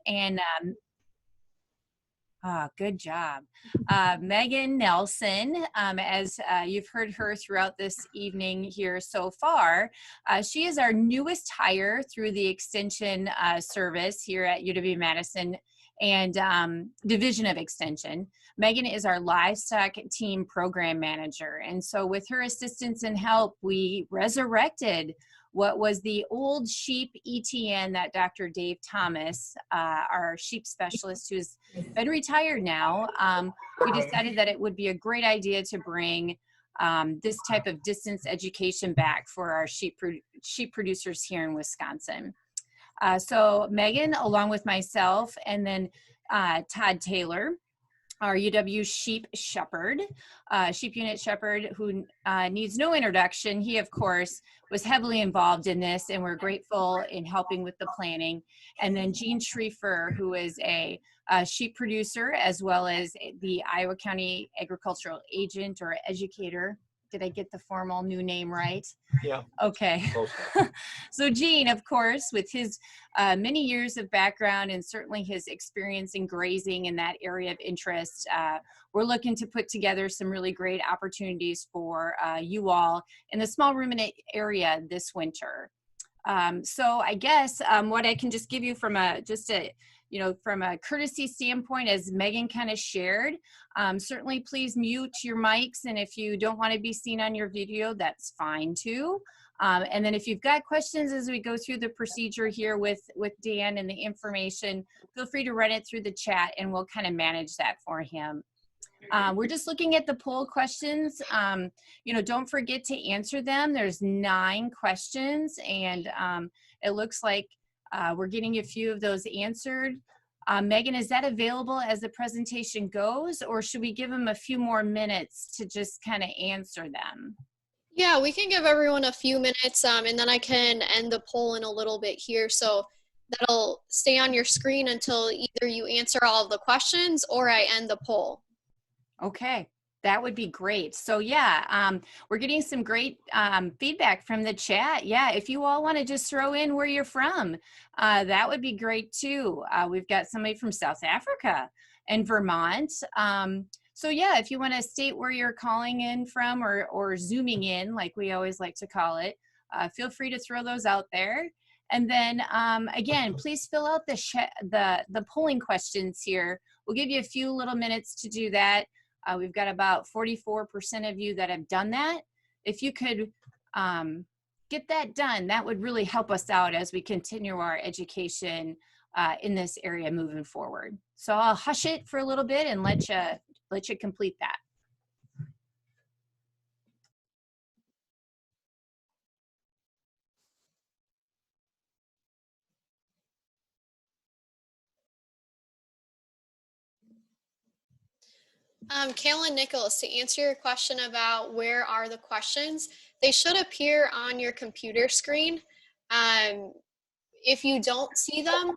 And good job. Megan Nelson, as you've heard her throughout this evening here so far, she is our newest hire through the Extension service here at UW-Madison and Division of Extension. Megan is our livestock team program manager. And so with her assistance and help, we resurrected what was the old sheep ETN that Dr. Dave Thomas, our sheep specialist who's been retired now, we decided that it would be a great idea to bring this type of distance education back for our sheep producers here in Wisconsin. So Megan, along with myself, and then Todd Taylor, our UW sheep shepherd, sheep unit shepherd, who needs no introduction. He, of course, was heavily involved in this, and we're grateful in helping with the planning. And then Jean Schriefer, who is a sheep producer, as well as the Iowa County Agricultural Agent or Educator. Did I get the formal new name right? Yeah. Okay. So Gene, of course, with his many years of background and certainly his experience in grazing in that area of interest, we're looking to put together some really great opportunities for you all in the small ruminant area this winter. So I guess what I can just give you from from a courtesy standpoint, as Megan kind of shared, certainly please mute your mics, and if you don't want to be seen on your video, that's fine too. And then if you've got questions as we go through the procedure here with Dan and the information, feel free to run it through the chat and we'll kind of manage that for him. We're just looking at the poll questions. Don't forget to answer them. There's 9 questions, and it looks like we're getting a few of those answered. Megan, is that available as the presentation goes, or should we give them a few more minutes to just kind of answer them? Yeah, we can give everyone a few minutes, and then I can end the poll in a little bit here. So that'll stay on your screen until either you answer all of the questions or I end the poll. Okay, that would be great. So yeah, we're getting some great feedback from the chat. Yeah, if you all want to just throw in where you're from, that would be great too. We've got somebody from South Africa and Vermont. So yeah, if you want to state where you're calling in from or zooming in, like we always like to call it, feel free to throw those out there. And then again, please fill out the polling questions here. We'll give you a few little minutes to do that. We've got about 44% of you that have done that. If you could get that done, that would really help us out as we continue our education in this area moving forward. So I'll hush it for a little bit and let you complete that. Kaylin Nichols, to answer your question about where are the questions, they should appear on your computer screen. If you don't see them,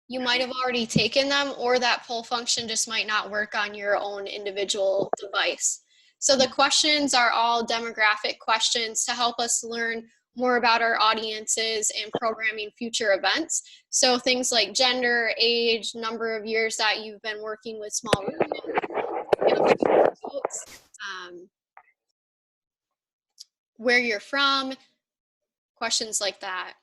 you might have already taken them, or that poll function just might not work on your own individual device. So the questions are all demographic questions to help us learn more about our audiences and programming future events. So things like gender, age, number of years that you've been working with small ruminants, where you're from, questions like that.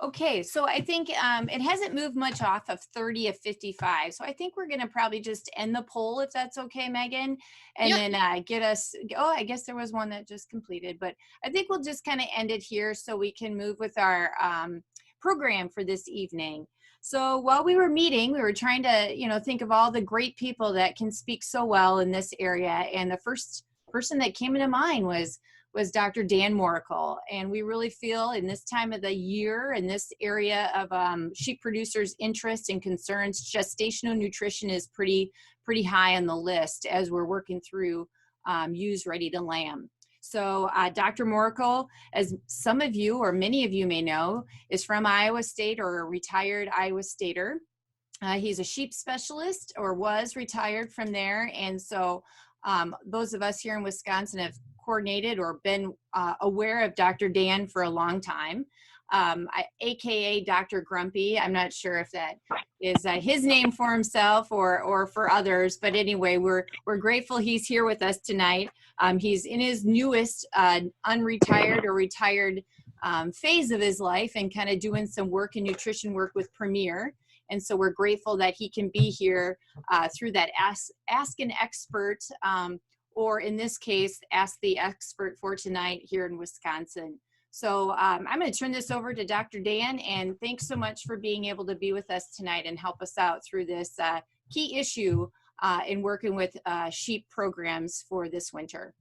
Okay, so I think it hasn't moved much off of 30 of 55. So I think we're going to probably just end the poll, if that's okay, Megan, and Yep. then get us, oh, I guess there was one that just completed, but I think we'll just kind of end it here so we can move with our program for this evening. So while we were meeting, we were trying to, think of all the great people that can speak so well in this area. And the first person that came into mind was Dr. Dan Morrical. And we really feel in this time of the year, in this area of sheep producers' interests and concerns, gestational nutrition is pretty high on the list as we're working through ewes ready to lamb. So Dr. Morrical, as some of you or many of you may know, is from Iowa State or a retired Iowa Stater. He's a sheep specialist or was retired from there. And so those of us here in Wisconsin have coordinated or been aware of Dr. Dan for a long time, AKA Dr. Grumpy. I'm not sure if that is his name for himself or for others, but anyway, we're grateful he's here with us tonight. He's in his newest unretired or retired phase of his life and kind of doing some work and nutrition work with Premier. And so we're grateful that he can be here through that Ask an Expert, or in this case, Ask the Expert for tonight here in Wisconsin. So I'm going to turn this over to Dr. Dan, and thanks so much for being able to be with us tonight and help us out through this key issue in working with sheep programs for this winter.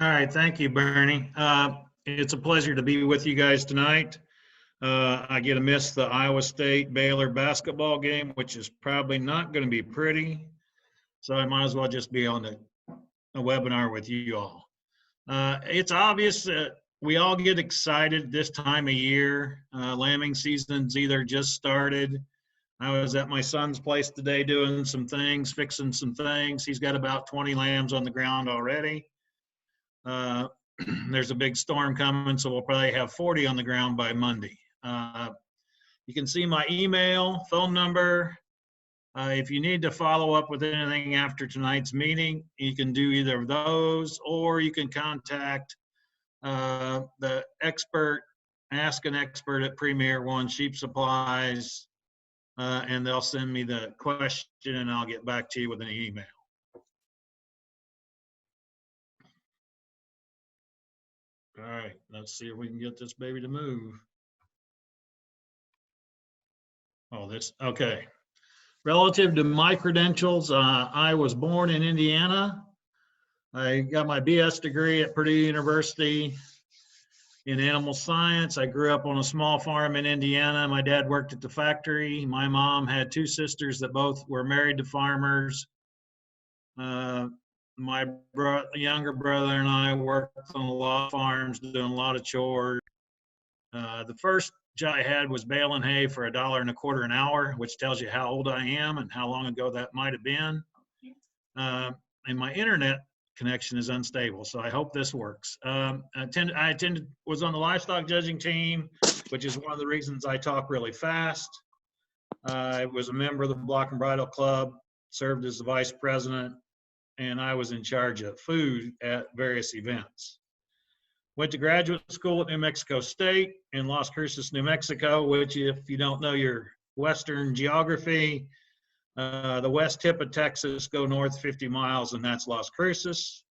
All right, thank you, Bernie. It's a pleasure to be with you guys tonight. I get to miss the Iowa State Baylor basketball game, which is probably not going to be pretty. So I might as well just be on a webinar with you all. It's obvious that we all get excited this time of year. Lambing season's either just started. I was at my son's place today doing some things, fixing some things. He's got about 20 lambs on the ground already. There's a big storm coming, so we'll probably have 40 on the ground by Monday. You can see my email, phone number. If you need to follow up with anything after tonight's meeting, you can do either of those, or you can contact the expert, Ask an Expert at Premier One Sheep Supplies, and they'll send me the question and I'll get back to you with an email. All right, let's see if we can get this baby to move. Oh, okay. Relative to my credentials, I was born in Indiana. I got my BS degree at Purdue University in animal science. I grew up on a small farm in Indiana. My dad worked at the factory. My mom had two sisters that both were married to farmers. My younger brother and I worked on a lot of farms, doing a lot of chores. The first job I had was baling hay for $1.25 an hour, which tells you how old I am and how long ago that might have been. And my internet connection is unstable, so I hope this works. I was on the livestock judging team, which is one of the reasons I talk really fast. I was a member of the Block and Bridle Club, served as the vice president, and I was in charge of food at various events. Went to graduate school at New Mexico State in Las Cruces, New Mexico, which, if you don't know your Western geography, the west tip of Texas, go north 50 miles, and that's Las Cruces.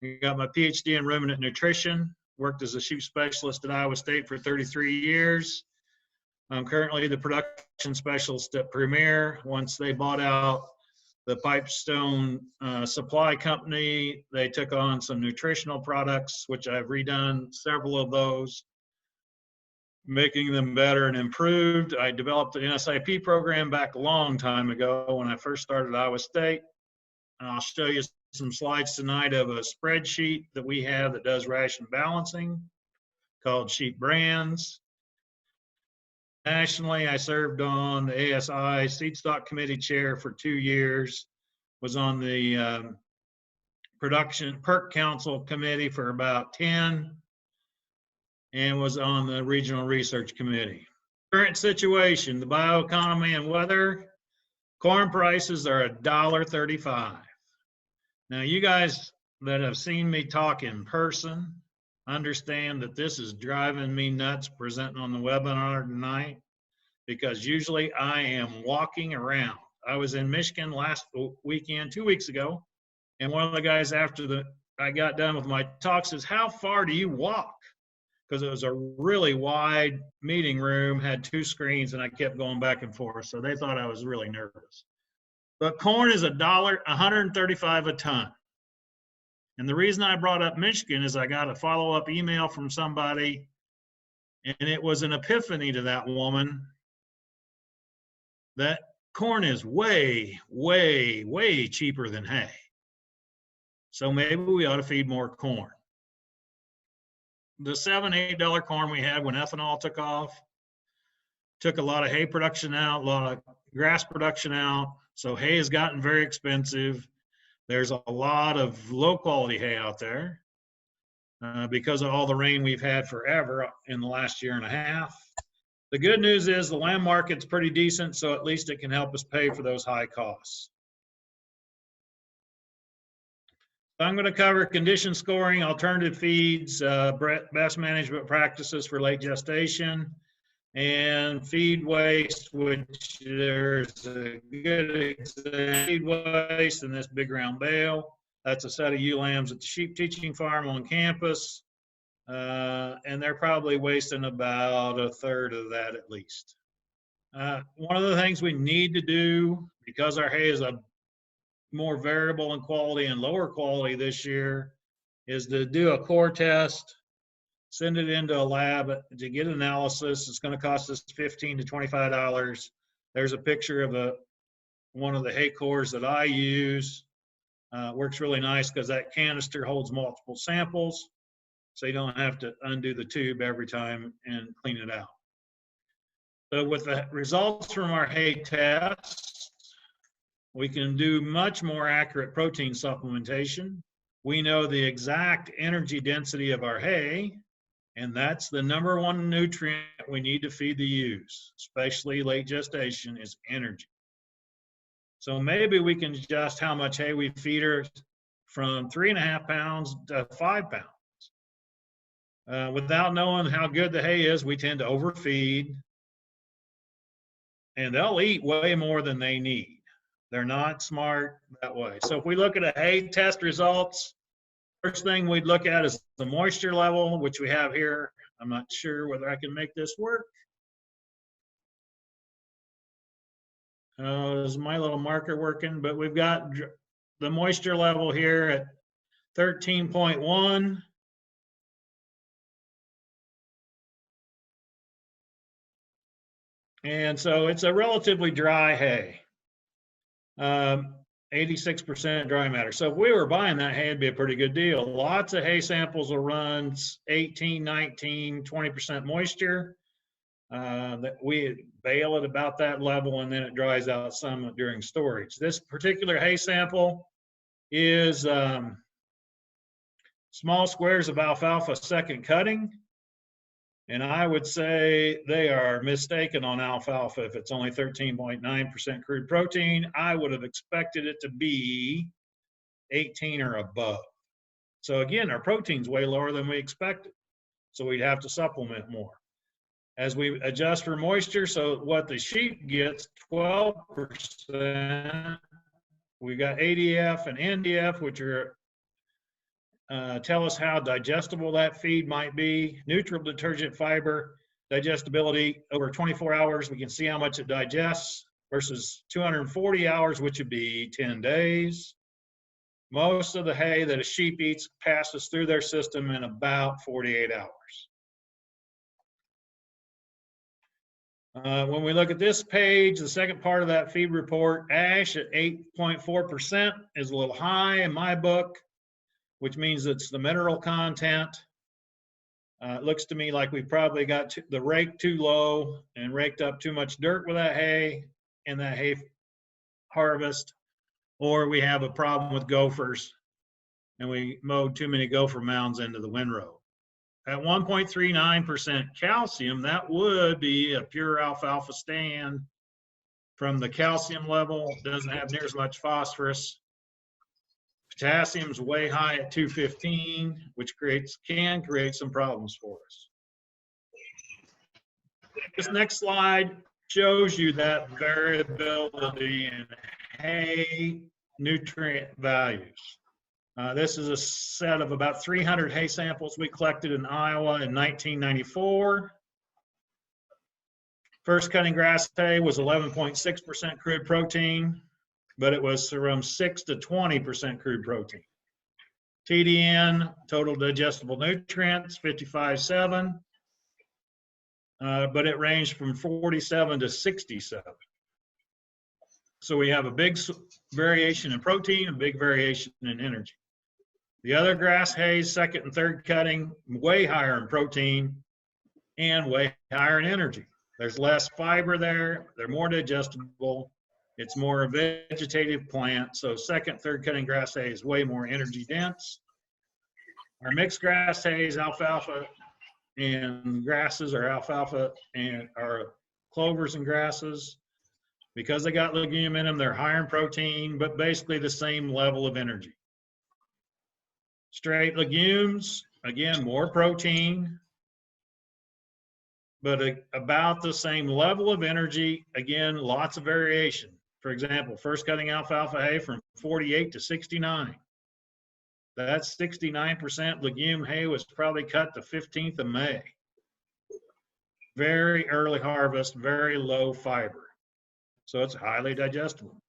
I got my PhD in ruminant nutrition, worked as a sheep specialist at Iowa State for 33 years. I'm currently the production specialist at Premier. Once they bought out the Pipestone supply company, they took on some nutritional products, which I've redone several of those, making them better and improved. I developed an NSIP program back a long time ago when I first started at Iowa State. And I'll show you some slides tonight of a spreadsheet that we have that does ration balancing called Sheep Brands. Nationally, I served on the ASI Seed Stock Committee chair for 2 years, was on the Production PERC Council Committee for about 10, and was on the Regional Research Committee. Current situation, the bioeconomy and weather, corn prices are $1.35. Now, you guys that have seen me talk in person understand that this is driving me nuts presenting on the webinar tonight, because usually I am walking around. I was in Michigan last weekend, 2 weeks ago, and one of the guys after I got done with my talk says, "How far do you walk?" Because it was a really wide meeting room, had 2 screens, and I kept going back and forth, so they thought I was really nervous. But corn is $135 a ton. And the reason I brought up Michigan is I got a follow-up email from somebody, and it was an epiphany to that woman that corn is way, way, way cheaper than hay. So maybe we ought to feed more corn. The $7, $8 corn we had when ethanol took off took a lot of hay production out, a lot of grass production out. So hay has gotten very expensive. There's a lot of low quality hay out there because of all the rain we've had forever in the last year and a half. The good news is the land market's pretty decent, so at least it can help us pay for those high costs. So I'm going to cover condition scoring, alternative feeds, best management practices for late gestation, and feed waste, which there's a good example. Feed waste in this big round bale. That's a set of ewe lambs at the sheep teaching farm on campus. And they're probably wasting about a third of that at least. One of the things we need to do, because our hay is a more variable in quality and lower quality this year, is to do a core test, send it into a lab to get analysis. It's going to cost us $15 to $25. There's a picture of one of the hay cores that I use. Works really nice because that canister holds multiple samples, so you don't have to undo the tube every time and clean it out. So with the results from our hay test, we can do much more accurate protein supplementation. We know the exact energy density of our hay, and that's the #1 nutrient we need to feed the ewes, especially late gestation, is energy. So maybe we can adjust how much hay we feed her from 3.5 pounds to 5 pounds. Without knowing how good the hay is, we tend to overfeed, and they'll eat way more than they need. They're not smart that way. So if we look at a hay test results, first thing we'd look at is the moisture level, which we have here. I'm not sure whether I can make this work. Is my little marker working? But we've got the moisture level here at 13.1. And so it's a relatively dry hay. 86% dry matter. So if we were buying that hay, it'd be a pretty good deal. Lots of hay samples will run 18, 19, 20% moisture. That we bale at about that level, and then it dries out some during storage. This particular hay sample is small squares of alfalfa second cutting. And I would say they are mistaken on alfalfa if it's only 13.9% crude protein. I would have expected it to be 18 or above. So again, our protein's way lower than we expected. So we'd have to supplement more. As we adjust for moisture, so what the sheep gets, 12%. We got ADF and NDF, which are tell us how digestible that feed might be. Neutral detergent fiber digestibility over 24 hours, we can see how much it digests versus 240 hours, which would be 10 days. Most of the hay that a sheep eats passes through their system in about 48 hours. When we look at this page, the second part of that feed report, ash at 8.4% is a little high in my book, which means it's the mineral content. It looks to me like we probably got the rake too low and raked up too much dirt with that hay in that hay harvest, or we have a problem with gophers and we mowed too many gopher mounds into the windrow. At 1.39% calcium, that would be a pure alfalfa stand. From the calcium level, doesn't have near as much phosphorus. Potassium's way high at 215, which can create some problems for us. This next slide shows you that variability in hay nutrient values. This is a set of about 300 hay samples we collected in Iowa in 1994. First cutting grass hay was 11.6% crude protein, but it was from 6 to 20% crude protein. TDN, total digestible nutrients, 55.7, but it ranged from 47 to 67. So we have a big variation in protein, a big variation in energy. The other grass hays, second and third cutting, way higher in protein and way higher in energy. There's less fiber there. They're more digestible. It's more a vegetative plant. So second, third cutting grass hay is way more energy dense. Our mixed grass hays, alfalfa and grasses, or alfalfa and our clovers and grasses, because they got legume in them, they're higher in protein, but basically the same level of energy. Straight legumes, again, more protein, but about the same level of energy. Again, lots of variation. For example, first cutting alfalfa hay from 48 to 69. That 69% legume hay was probably cut the 15th of May. Very early harvest, very low fiber. So it's highly digestible.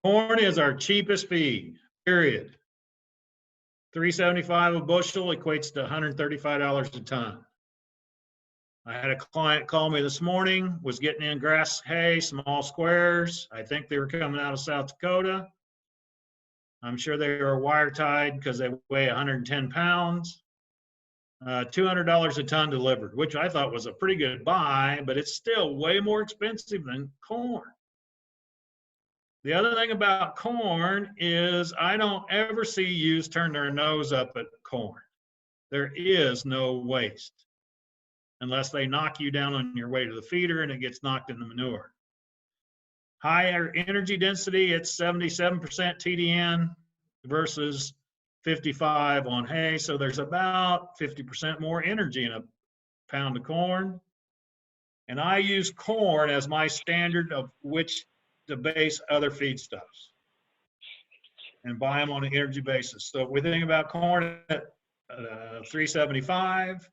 Corn is our cheapest feed, period. $3.75 a bushel equates to $135 a ton. I had a client call me this morning, was getting in grass hay, small squares. I think they were coming out of South Dakota. I'm sure they were wire tied because they weigh 110 pounds. $200 a ton delivered, which I thought was a pretty good buy, but it's still way more expensive than corn. The other thing about corn is I don't ever see youths turn their nose up at corn. There is no waste unless they knock you down on your way to the feeder and it gets knocked in the manure. Higher energy density, it's 77% TDN versus 55 on hay. So there's about 50% more energy in a pound of corn. And I use corn as my standard of which to base other feedstuffs and buy them on an energy basis. So if we think about corn at $3.75,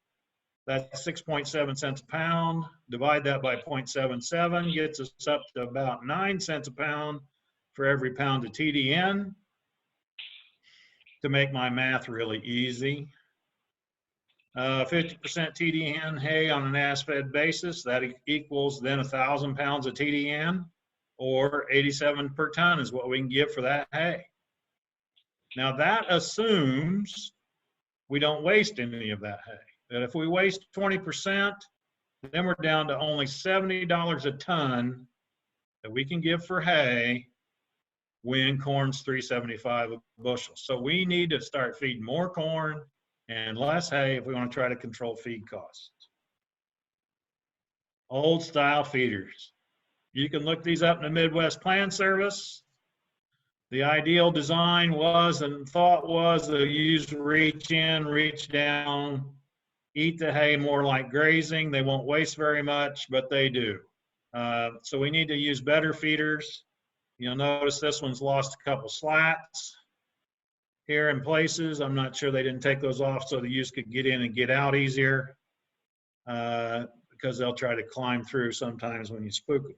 that's 6.7 cents a pound. Divide that by 0.77, gets us up to about 9 cents a pound for every pound of TDN. To make my math really easy, 50% TDN hay on an as-fed basis, that equals then 1,000 pounds of TDN, or 87 per ton is what we can give for that hay. Now that assumes we don't waste any of that hay. That if we waste 20%, then we're down to only $70 a ton that we can give for hay when corn's $3.75 a bushel. So we need to start feeding more corn and less hay if we want to try to control feed costs. Old style feeders. You can look these up in the Midwest Plan Service. The ideal design was and thought was to use reach in, reach down, eat the hay more like grazing. They won't waste very much, but they do. So we need to use better feeders. You'll notice this one's lost a couple slats here in places. I'm not sure they didn't take those off so the ewes could get in and get out easier because they'll try to climb through sometimes when you spook them.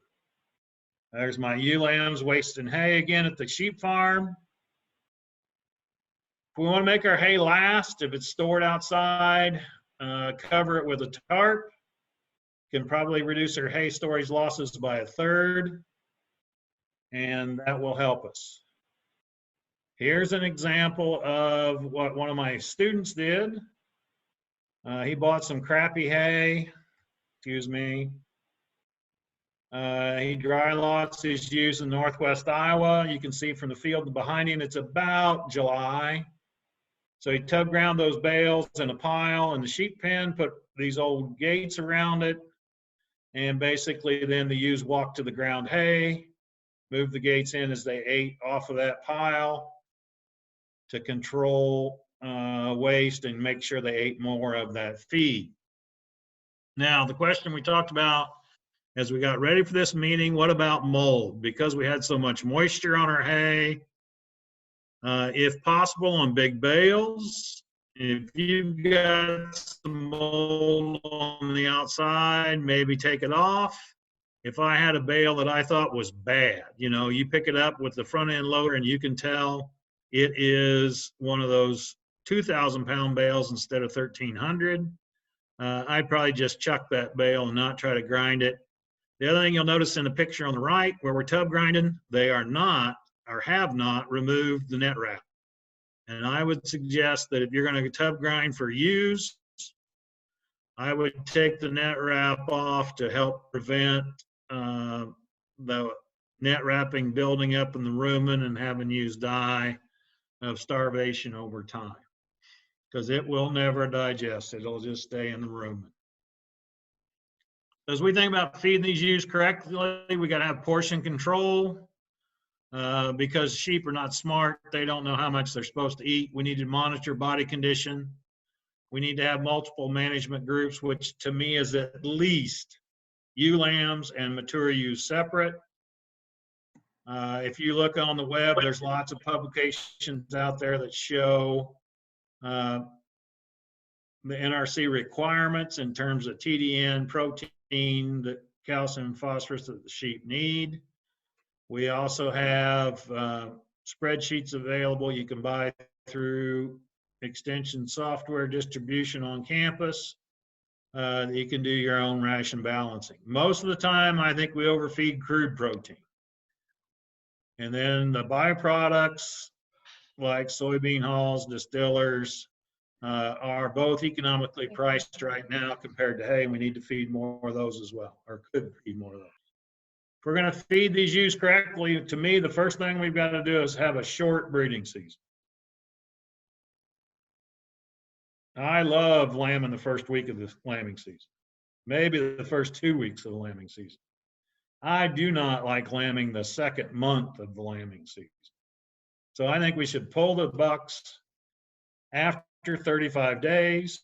There's my ewe lambs wasting hay again at the sheep farm. If we want to make our hay last, if it's stored outside, cover it with a tarp. Can probably reduce our hay storage losses by 1/3. And that will help us. Here's an example of what one of my students did. He bought some crappy hay, excuse me. He dry lots his ewes in northwest Iowa. You can see from the field behind him, it's about July. So he tub ground those bales in a pile in the sheep pen, put these old gates around it, and basically then the ewes walked to the ground hay, move the gates in as they ate off of that pile to control waste and make sure they ate more of that feed. Now, the question we talked about as we got ready for this meeting, what about mold? Because we had so much moisture on our hay, if possible on big bales, if you've got some mold on the outside, maybe take it off. If I had a bale that I thought was bad, you know, you pick it up with the front end loader and you can tell it is one of those 2,000 pound bales instead of 1,300. I'd probably just chuck that bale and not try to grind it. The other thing you'll notice in the picture on the right where we're tub grinding, they are not or have not removed the net wrap. And I would suggest that if you're going to tub grind for ewes, I would take the net wrap off to help prevent the net wrapping building up in the rumen and having ewes die of starvation over time, because it will never digest. It'll just stay in the rumen. As we think about feeding these ewes correctly, we got to have portion control. Because sheep are not smart, they don't know how much they're supposed to eat. We need to monitor body condition. We need to have multiple management groups, which to me is at least ewe lambs and mature ewes separate. If you look on the web, there's lots of publications out there that show the NRC requirements in terms of TDN, protein, the calcium and phosphorus that the sheep need. We also have spreadsheets available you can buy through Extension software distribution on campus. You can do your own ration balancing. Most of the time, I think we overfeed crude protein. And then the byproducts like soybean hulls, distillers, are both economically priced right now compared to, hey, we need to feed more of those as well, or could feed more of those. If we're going to feed these ewes correctly, to me, the first thing we've got to do is have a short breeding season. I love lambing the first week of the lambing season, maybe the first 2 weeks of the lambing season. I do not like lambing the second month of the lambing season. So I think we should pull the bucks after 35 days,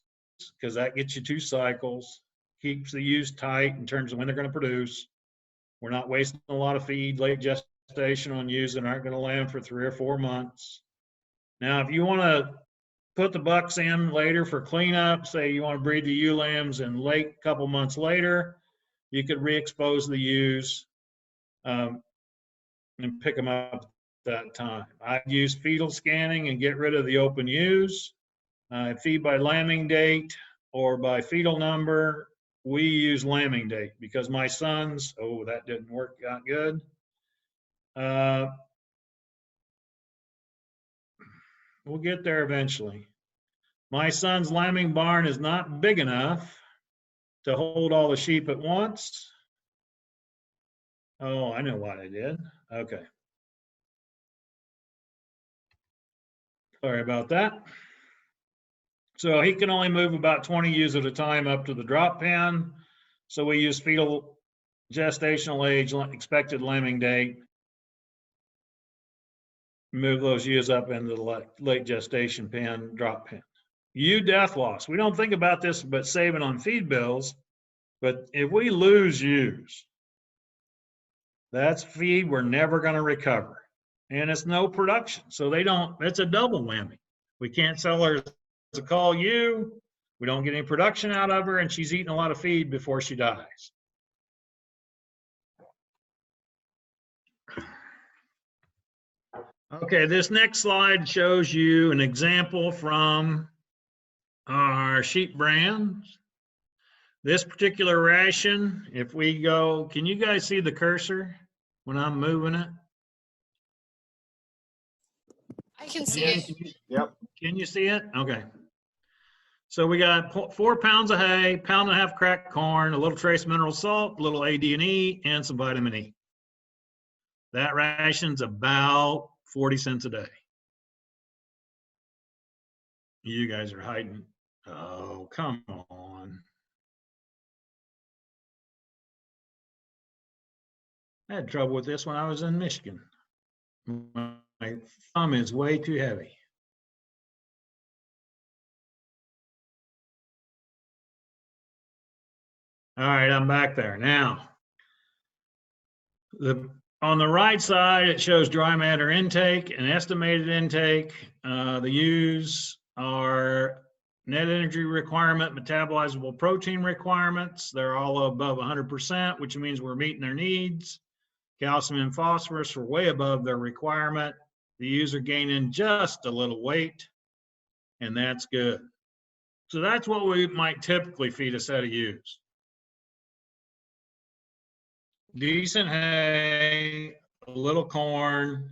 because that gets you 2 cycles, keeps the ewes tight in terms of when they're going to produce. We're not wasting a lot of feed, late gestation on ewes that aren't going to lamb for 3 or 4 months. Now, if you want to put the bucks in later for cleanup, say you want to breed the ewe lambs and late couple months later, you could re-expose the ewes and pick them up at that time. I use fetal scanning and get rid of the open ewes. Feed by lambing date or by fetal number. We use lambing date because my sons, oh, that didn't work out good. We'll get there eventually. My son's lambing barn is not big enough to hold all the sheep at once. Oh, I know what I did. Okay. Sorry about that. So he can only move about 20 ewes at a time up to the drop pen. So we use fetal gestational age, expected lambing date, move those ewes up into the late gestation pen, drop pen. Ewe death loss. We don't think about this, but saving on feed bills. But if we lose ewes, that's feed we're never going to recover. And it's no production. So it's a double whammy. We can't sell her as a call ewe. We don't get any production out of her, and she's eating a lot of feed before she dies. Okay, this next slide shows you an example from our sheep brands. This particular ration, if we go, can you guys see the cursor when I'm moving it? I can see it. Yep. Can you see it? Okay. So we got 4 pounds of hay, 1.5 pounds cracked corn, a little trace mineral salt, a little AD&E, and some vitamin E. That ration's about 40 cents a day. You guys are hiding. Oh, come on. I had trouble with this when I was in Michigan. My thumb is way too heavy. All right, I'm back there. Now, on the right side, it shows dry matter intake and estimated intake. The U's are net energy requirement, metabolizable protein requirements. They're all above 100%, which means we're meeting their needs. Calcium and phosphorus are way above their requirement. The U's are gaining just a little weight, and that's good. So that's what we might typically feed a set of U's. Decent hay, a little corn,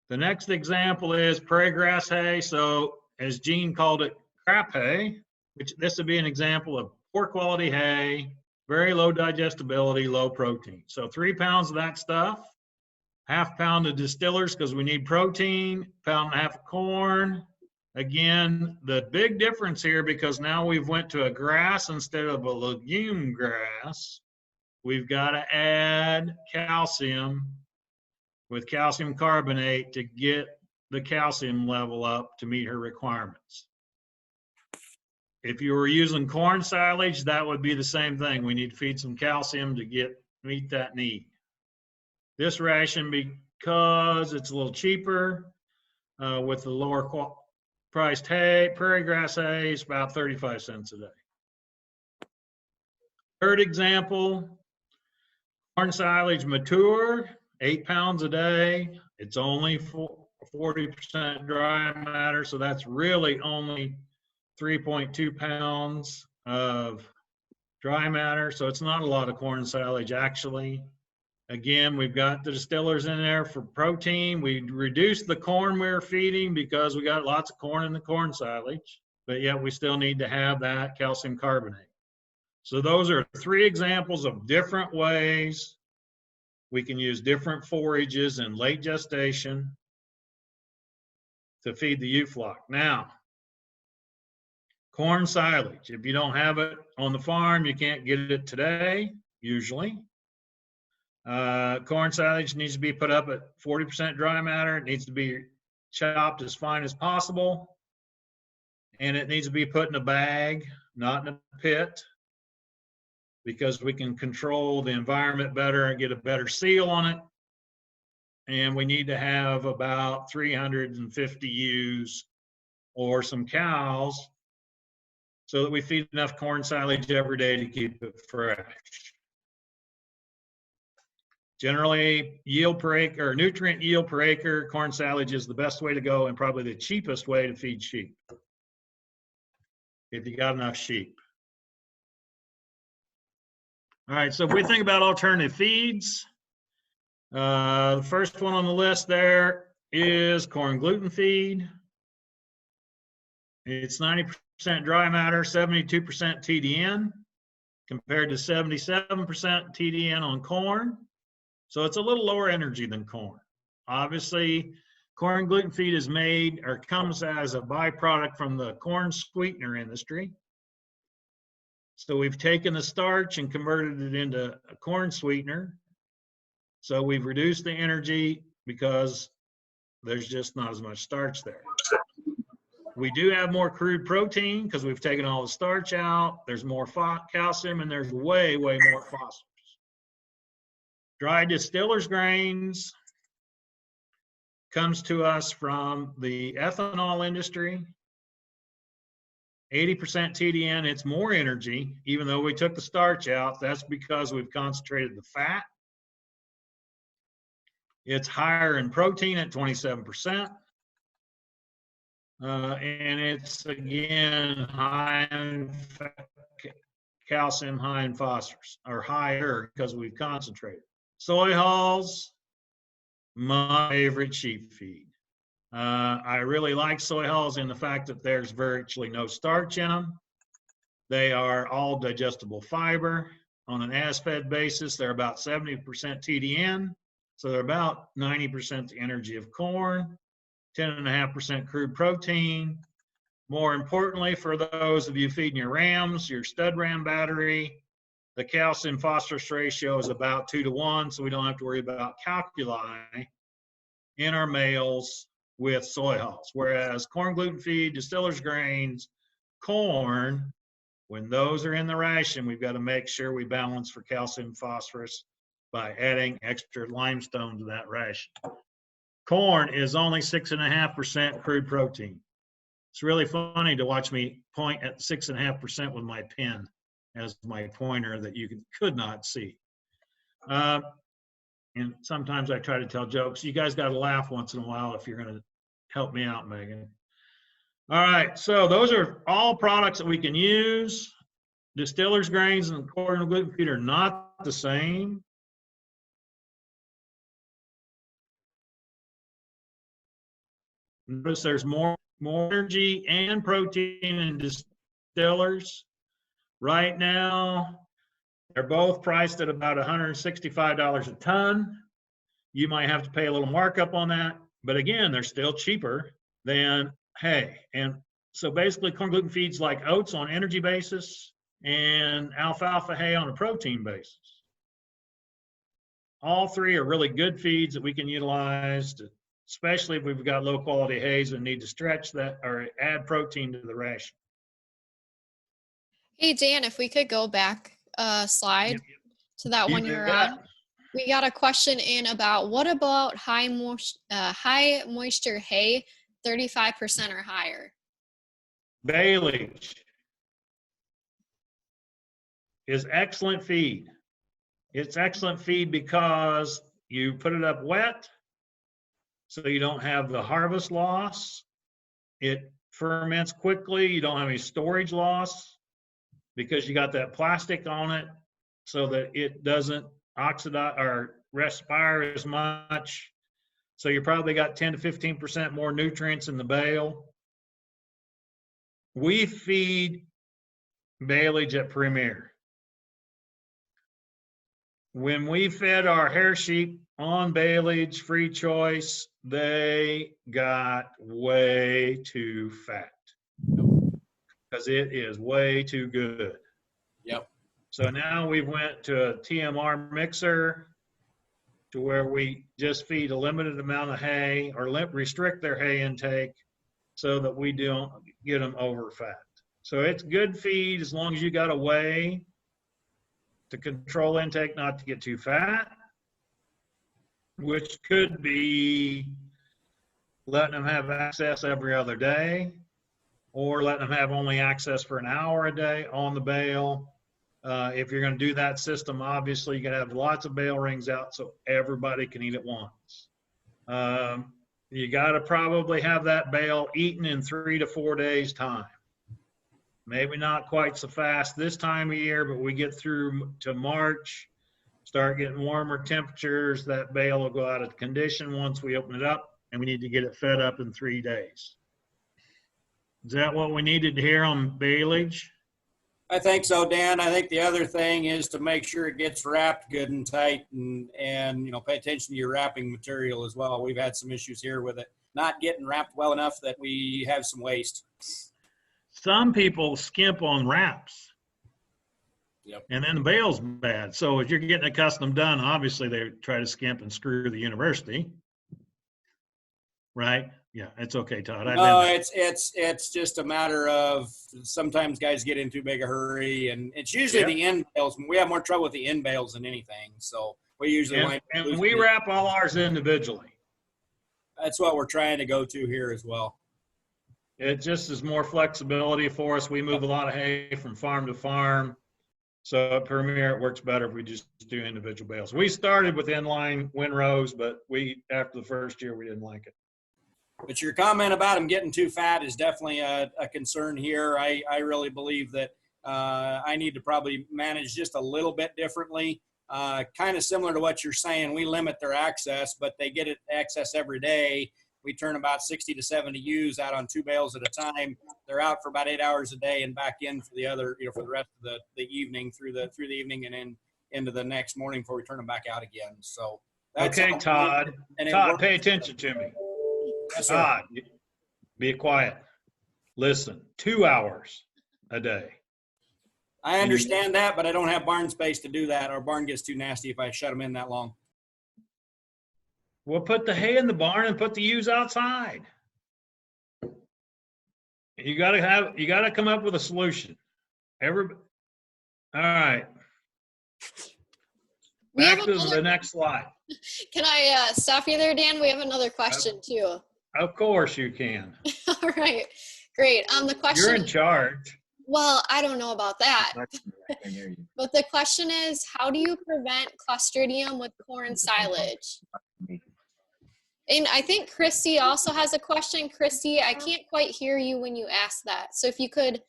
The next example is prairie grass hay. So as Gene called it, crap hay, which this would be an example of poor quality hay, very low digestibility, low protein. So 3 pounds of that stuff, half pound of distillers because we need protein, pound and a half of corn. Again, the big difference here, because now we've went to a grass instead of a legume grass, we've got to add calcium with calcium carbonate to get the calcium level up to meet her requirements. If you were using corn silage, that would be the same thing. We need to feed some calcium to meet that need. This ration, because it's a little cheaper with the lower priced hay, prairie grass hay, is about 35 cents a day. Third example, corn silage mature, 8 pounds a day. It's only 40% dry matter, so that's really only 3.2 pounds of dry matter, so it's not a lot of corn silage actually. Again, we've got the distillers in there for protein. We reduced the corn we were feeding because we got lots of corn in the corn silage, but yet we still need to have that calcium carbonate. So those are 3 examples of different ways we can use different forages in late gestation to feed the ewe flock. Now, corn silage, if you don't have it on the farm, you can't get it today, usually. Corn silage needs to be put up at 40% dry matter. It needs to be chopped as fine as possible. And it needs to be put in a bag, not in a pit, because we can control the environment better and get a better seal on it. And we need to have about 350 ewes or some cows so that we feed enough corn silage every day to keep it fresh. Generally, yield per acre, or nutrient yield per acre, corn silage is the best way to go and probably the cheapest way to feed sheep, if you got enough sheep. All right, so if we think about alternative feeds, the first one on the list there is corn gluten feed. It's 90% dry matter, 72% TDN, compared to 77% TDN on corn. So it's a little lower energy than corn. Obviously, corn gluten feed is made or comes as a byproduct from the corn sweetener industry. So we've taken the starch and converted it into a corn sweetener. So we've reduced the energy because there's just not as much starch there. We do have more crude protein because we've taken all the starch out. There's more calcium and there's way, way more phosphorus. Dry distillers grains comes to us from the ethanol industry. 80% TDN, it's more energy, even though we took the starch out. That's because we've concentrated the fat. It's higher in protein at 27%. And it's, again, high in calcium, high in phosphorus, or higher because we've concentrated. Soy hulls, my favorite sheep feed. I really like soy hulls in the fact that there's virtually no starch in them. They are all digestible fiber. On an as-fed basis, they're about 70% TDN, so they're about 90% the energy of corn, 10.5% crude protein. More importantly, for those of you feeding your rams, your stud ram battery, the calcium phosphorus ratio is about 2 to 1, so we don't have to worry about calculi in our males with soy hulls. Whereas corn gluten feed, distillers grains, corn, when those are in the ration, we've got to make sure we balance for calcium phosphorus by adding extra limestone to that ration. Corn is only 6.5% crude protein. It's really funny to watch me point at 6.5% with my pen as my pointer that you could not see. And sometimes I try to tell jokes. You guys got to laugh once in a while if you're going to help me out, Megan. All right, so those are all products that we can use. Distillers grains and corn and gluten feed are not the same. Notice there's more energy and protein in distillers. Right now, they're both priced at about $165 a ton. You might have to pay a little markup on that, but again, they're still cheaper than hay. And so basically corn gluten feeds like oats on energy basis and alfalfa hay on a protein basis. All three are really good feeds that we can utilize, especially if we've got low quality hays and need to stretch that or add protein to the ration. Hey, Dan, if we could go back a slide Yep. to that one You you're bet. on. We got a question in about what about high moisture hay, 35% or higher? Baleage is excellent feed. It's excellent feed because you put it up wet, so you don't have the harvest loss. It ferments quickly. You don't have any storage loss because you got that plastic on it so that it doesn't oxidize or respire as much. So you probably got 10 to 15% more nutrients in the bale. We feed baleage at Premier. When we fed our hair sheep on baleage free choice, they got way too fat because it is way too good. Yep. So now we went to a TMR mixer to where we just feed a limited amount of hay or restrict their hay intake so that we don't get them over fat. So it's good feed as long as you got a way to control intake, not to get too fat, which could be letting them have access every other day or letting them have only access for an hour a day on the bale. If you're going to do that system, obviously you got to have lots of bale rings out so everybody can eat at once. You got to probably have that bale eaten in 3 to 4 days time. Maybe not quite so fast this time of year, but we get through to March, start getting warmer temperatures, that bale will go out of condition once we open it up, and we need to get it fed up in 3 days. Is that what we needed to hear on baleage? I think so, Dan. I think the other thing is to make sure it gets wrapped good and tight and you know, pay attention to your wrapping material as well. We've had some issues here with it not getting wrapped well enough that we have some waste. Some people skimp on wraps. Yep. And then the bale's bad. So if you're getting a custom done, obviously they try to skimp and screw the university. Right? Yeah, it's okay, Todd. No, it's just a matter of sometimes guys get in too big a hurry, and it's usually the end bales. We have more trouble with the end bales than anything. So we usually and we wrap all ours individually. That's what we're trying to go to here as well. It just is more flexibility for us. We move a lot of hay from farm to farm. So at Premier, it works better if we just do individual bales. We started with inline windrows, but after the first year, we didn't like it. But your comment about them getting too fat is definitely a concern here. I really believe that I need to probably manage just a little bit differently. Kind of similar to what you're saying. We limit their access, but they get access every day. We turn about 60 to 70 ewes out on 2 bales at a time. They're out for about 8 hours a day and back in for the other, for the rest of the evening through the evening and then into the next morning before we turn them back out again. So that's okay, Todd. Todd, pay attention to me. Yes, sir. Todd, be quiet. Listen, 2 hours a day. I understand that, but I don't have barn space to do that. Our barn gets too nasty if I shut them in that long. Well, put the hay in the barn and put the ewes outside. You got to come up with a solution. All right. Back to the next slide. Can I stop you there, Dan? We have another question too. Of course you can. All right, great. The question. You're in charge. Well, I don't know about that. But the question is, how do you prevent Clostridium with corn silage? And I think Christy also has a question. Christy, I can't quite hear you when you ask that. So if you could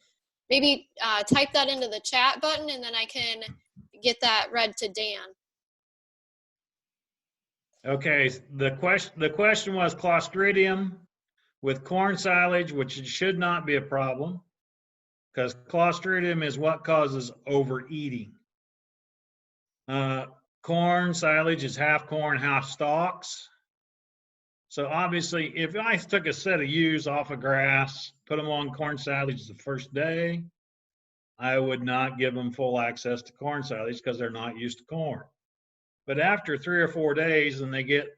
maybe type that into the chat button, and then I can get that read to Dan. Okay, the question was Clostridium With corn silage, which it should not be a problem, because Clostridium is what causes overeating. Corn silage is half corn, half stalks. So obviously, if I took a set of ewes off of grass, put them on corn silage the first day, I would not give them full access to corn silage because they're not used to corn. But after 3 or 4 days, and they get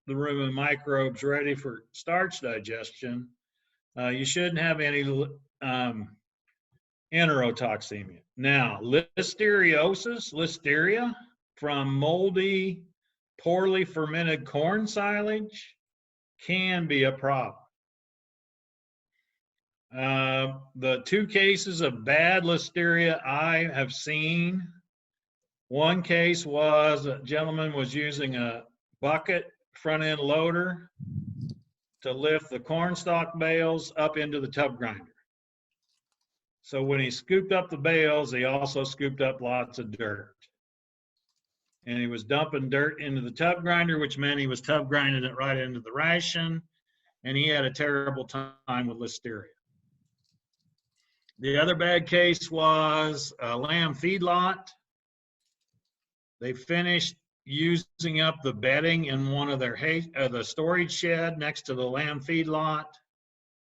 the rumen microbes ready for starch digestion, you shouldn't have any enterotoxemia. Now, listeria from moldy, poorly fermented corn silage can be a problem. The 2 cases of bad listeria I have seen, one case was a gentleman was using a bucket front end loader to lift the corn stalk bales up into the tub grinder. So when he scooped up the bales, he also scooped up lots of dirt. And he was dumping dirt into the tub grinder, which meant he was tub grinding it right into the ration. And he had a terrible time with listeria. The other bad case was a lamb feedlot. They finished using up the bedding in one of their the storage shed next to the lamb feedlot.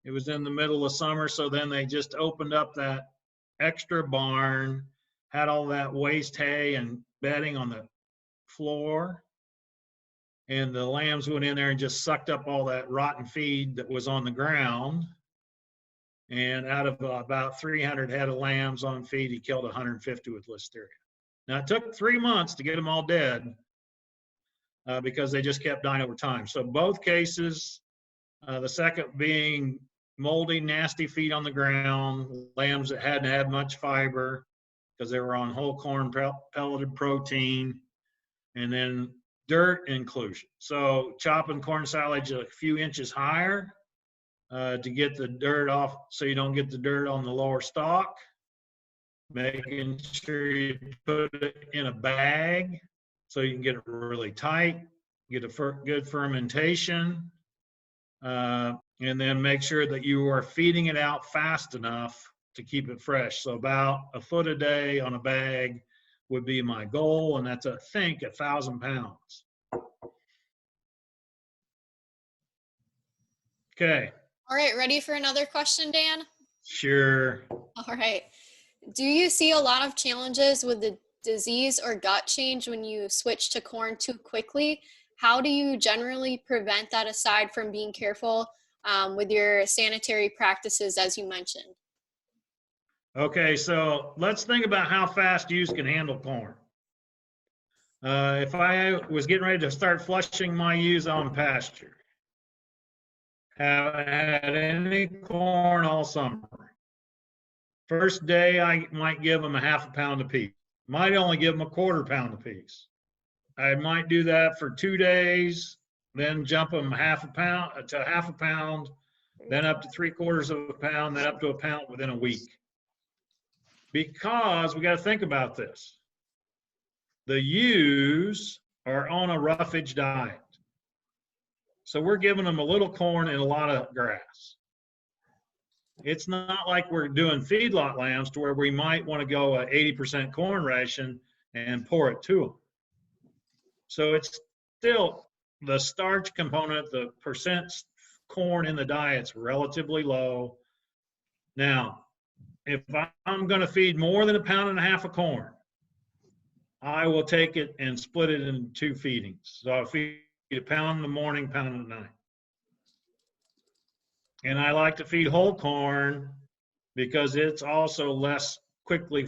It was in the middle of summer, so then they just opened up that extra barn, had all that waste hay and bedding on the floor, and the lambs went in there and just sucked up all that rotten feed that was on the ground. And out of about 300 head of lambs on feed, he killed 150 with listeria. Now, it took 3 months to get them all dead because they just kept dying over time. So both cases, the second being moldy, nasty feed on the ground, lambs that hadn't had much fiber because they were on whole corn pelleted protein, and then dirt inclusion. So chopping corn silage a few inches higher to get the dirt off so you don't get the dirt on the lower stalk. Making sure you put it in a bag so you can get it really tight, get a good fermentation, and then make sure that you are feeding it out fast enough to keep it fresh. So about a foot a day on a bag would be my goal, and that's, I think, 1,000 pounds. Okay. All right, ready for another question, Dan? Sure. All right. Do you see a lot of challenges with the disease or gut change when you switch to corn too quickly? How do you generally prevent that aside from being careful with your sanitary practices, as you mentioned? Okay, so let's think about how fast ewes can handle corn. If I was getting ready to start flushing my ewes on pasture, haven't had any corn all summer. First day, I might give them a ½ pound apiece. Might only give them a quarter pound apiece. I might do that for 2 days, then jump them ½ pound to ½ pound, then up to 3/4 pound, then up to a pound within a week. Because we got to think about this. The ewes are on a roughage diet. So we're giving them a little corn and a lot of grass. It's not like we're doing feedlot lambs to where we might want to go a 80% corn ration and pour it to them. So it's still the starch component, the percent corn in the diet's relatively low. Now, if I'm going to feed more than 1.5 pounds of corn, I will take it and split it into 2 feedings. So I'll feed 1 pound in the morning, 1 pound at night. And I like to feed whole corn because it's also less quickly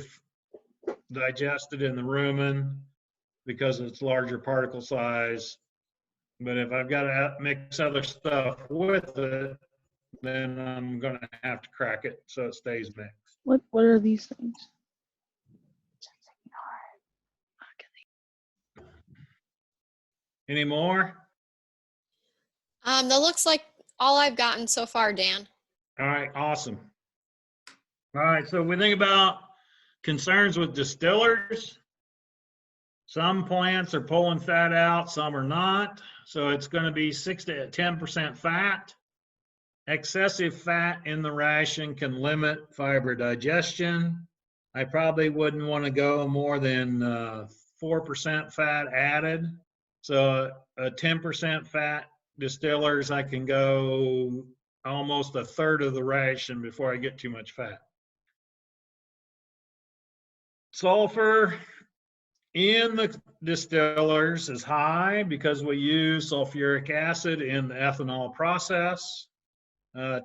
digested in the rumen because of its larger particle size. But if I've got to mix other stuff with it, then I'm going to have to crack it so it stays mixed. What are these things? Any more? That looks like all I've gotten so far, Dan. All right, awesome. All right, so we think about concerns with distillers. Some plants are pulling fat out, some are not. So it's going to be 6 to 10% fat. excessive fat in the ration can limit fiber digestion. I probably wouldn't want to go more than 4% fat added. So a 10% fat distillers, I can go almost a third of the ration before I get too much fat. Sulfur in the distillers is high because we use sulfuric acid in the ethanol process.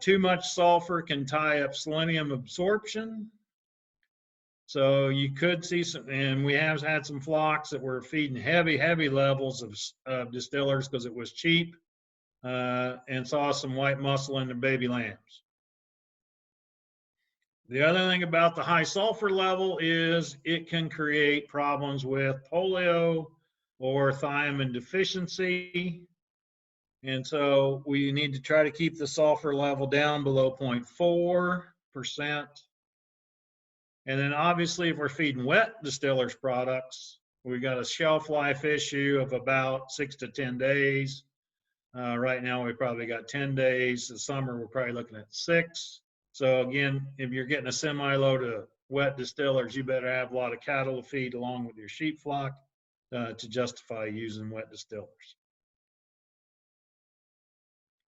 Too much sulfur can tie up selenium absorption. So you could see some, and we have had some flocks that were feeding heavy levels of distillers because it was cheap, and saw some white muscle in their baby lambs. The other thing about the high sulfur level is it can create problems with polio or thiamine deficiency. And so we need to try to keep the sulfur level down below 0.4%. And then obviously if we're feeding wet distillers products, we've got a shelf life issue of about 6 to 10 days. Right now we probably got 10 days. The summer we're probably looking at 6. So again, if you're getting a semi-load of wet distillers, you better have a lot of cattle to feed along with your sheep flock to justify using wet distillers.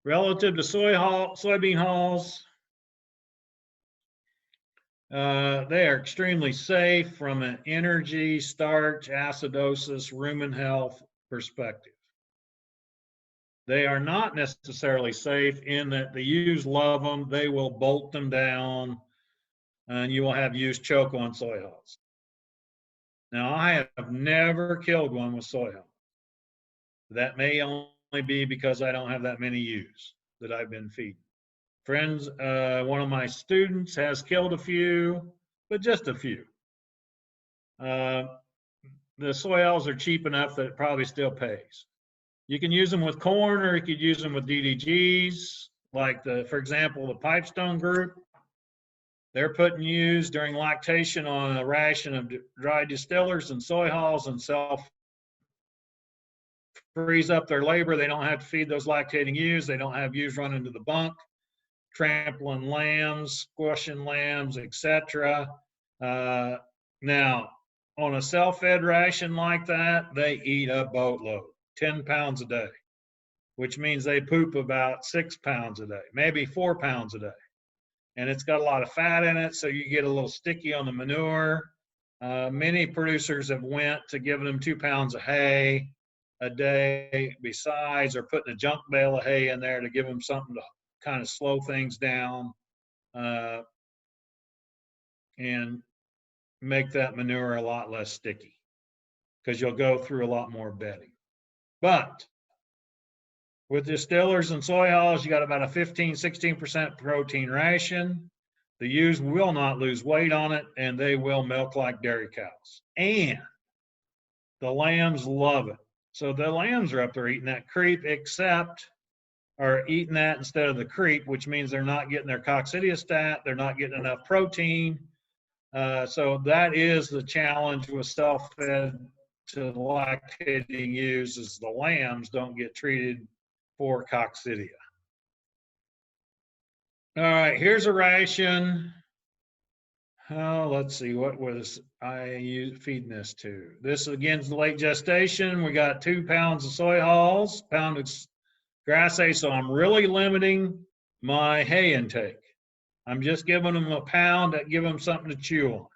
Relative to soybean hulls, they are extremely safe from an energy, starch, acidosis, rumen health perspective. They are not necessarily safe in that the ewes love them. They will bolt them down, and you will have ewes choke on soy hulls. Now, I have never killed one with soy hull. That may only be because I don't have that many ewes that I've been feeding. Friends, one of my students has killed a few, but just a few. The soy hulls are cheap enough that it probably still pays. You can use them with corn, or you could use them with DDGs, like for example, the Pipestone group. They're putting ewes during lactation on a ration of dry distillers and soy hulls and frees up their labor. They don't have to feed those lactating ewes. They don't have ewes running to the bunk, trampling lambs, squashing lambs, etc. Now, on a self-fed ration like that, they eat a boatload, 10 pounds a day, which means they poop about 6 pounds a day, maybe 4 pounds a day. And it's got a lot of fat in it, so you get a little sticky on the manure. Many producers have went to giving them 2 pounds of hay a day besides, or putting a junk bale of hay in there to give them something to kind of slow things down and make that manure a lot less sticky, because you'll go through a lot more bedding. But with distillers and soy hulls, you got about a 15–16% protein ration. The ewes will not lose weight on it, and they will milk like dairy cows. And the lambs love it. So the lambs are up there eating that creep, or eating that instead of the creep, which means they're not getting their coccidiostat, they're not getting enough protein. So that is the challenge with self-fed to lactating ewes, is the lambs don't get treated for coccidia. All right, here's a ration. Let's see, what was I feeding this to? This again is late gestation. We got 2 pounds of soy hulls, pound of grass hay, so I'm really limiting my hay intake. I'm just giving them a pound that give them something to chew on.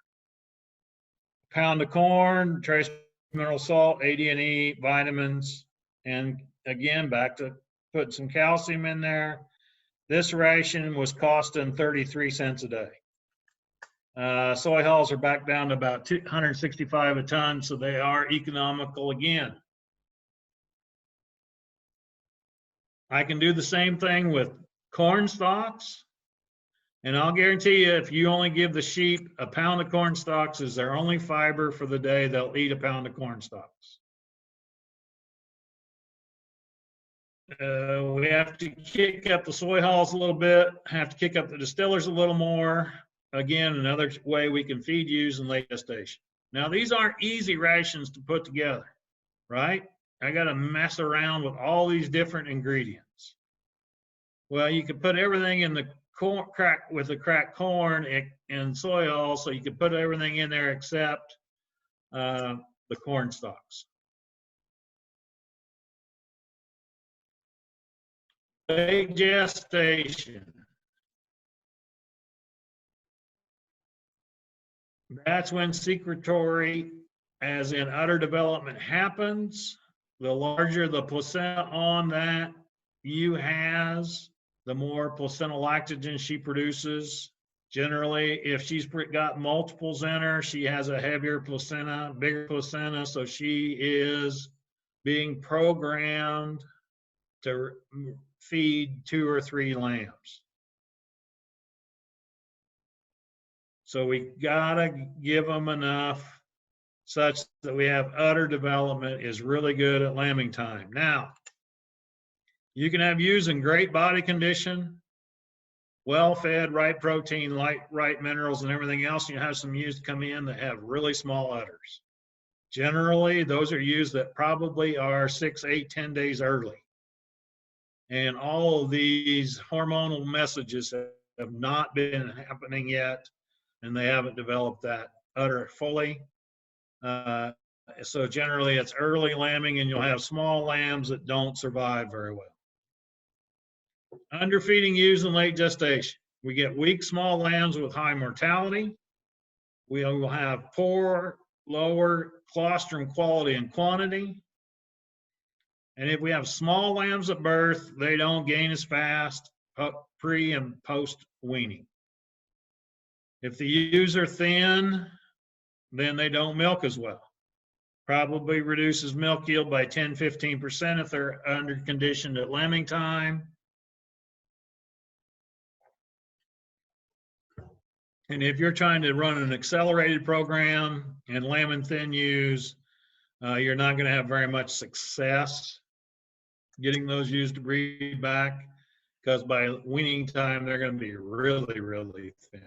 A pound of corn, trace mineral salt, AD&E, vitamins, and again, back to putting some calcium in there. This ration was costing 33 cents a day. Soy hulls are back down to about 265 a ton, so they are economical again. I can do the same thing with corn stalks, and I'll guarantee you, if you only give the sheep a pound of corn stalks as their only fiber for the day, they'll eat a pound of corn stalks. We have to kick up the soy hulls a little bit, have to kick up the distillers a little more. Again, another way we can feed ewes in late gestation. Now, these aren't easy rations to put together, right? I got to mess around with all these different ingredients. Well, you could put everything in the corn crack with the cracked corn and soil, so you could put everything in there except the corn stalks. Late gestation. That's when secretory, as in udder development, happens. The larger the placenta on that ewe has, the more placental lactogen she produces. Generally, if she's got multiples in her, she has a heavier placenta, bigger placenta, so she is being programmed to feed 2 or 3 lambs. So we gotta give them enough such that we have udder development is really good at lambing time. Now, you can have ewes in great body condition, well-fed, right protein, right minerals, and everything else. You have some ewes come in that have really small udders. Generally, those are ewes that probably are 6, 8, 10 days early. And all of these hormonal messages have not been happening yet, and they haven't developed that udder fully. So generally it's early lambing, and you'll have small lambs that don't survive very well. Underfeeding ewes in late gestation. We get weak small lambs with high mortality. We will have poor, lower colostrum quality and quantity. And if we have small lambs at birth, they don't gain as fast pre and post weaning. If the ewes are thin, then they don't milk as well. Probably reduces milk yield by 10–15% if they're under conditioned at lambing time. And if you're trying to run an accelerated program and lambing thin ewes, you're not going to have very much success getting those ewes to breed back, because by weaning time, they're going to be really, really thin.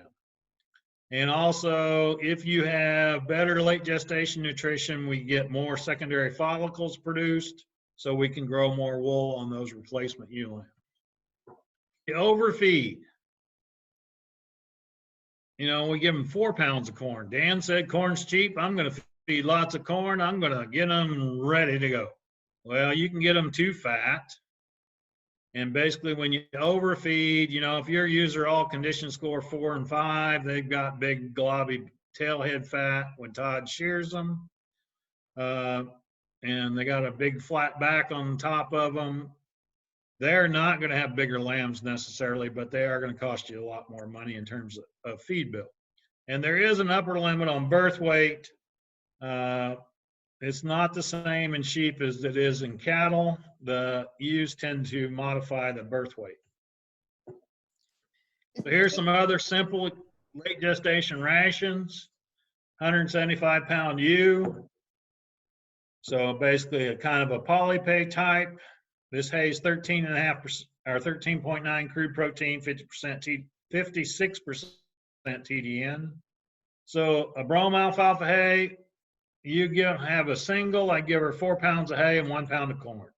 And also, if you have better late gestation nutrition, we get more secondary follicles produced, so we can grow more wool on those replacement ewe lambs. You overfeed. You know, we give them 4 pounds of corn. Dan said corn's cheap. I'm going to feed lots of corn. I'm going to get them ready to go. Well, you can get them too fat. And basically, when you overfeed, you know, if your ewes are all condition score 4 and 5, they've got big globby tailhead fat when Todd shears them. And they got a big flat back on top of them. They're not going to have bigger lambs necessarily, but they are going to cost you a lot more money in terms of feed bill. And there is an upper limit on birth weight. It's not the same in sheep as it is in cattle. The ewes tend to modify the birth weight. So here's some other simple late gestation rations. 175-pound ewe. So basically a kind of a polypay type. This hay is 13.5% or 13.9 crude protein, 56% TDN. So a brome alfalfa hay, you have a single, I give her 4 pounds of hay and 1 pound of corn.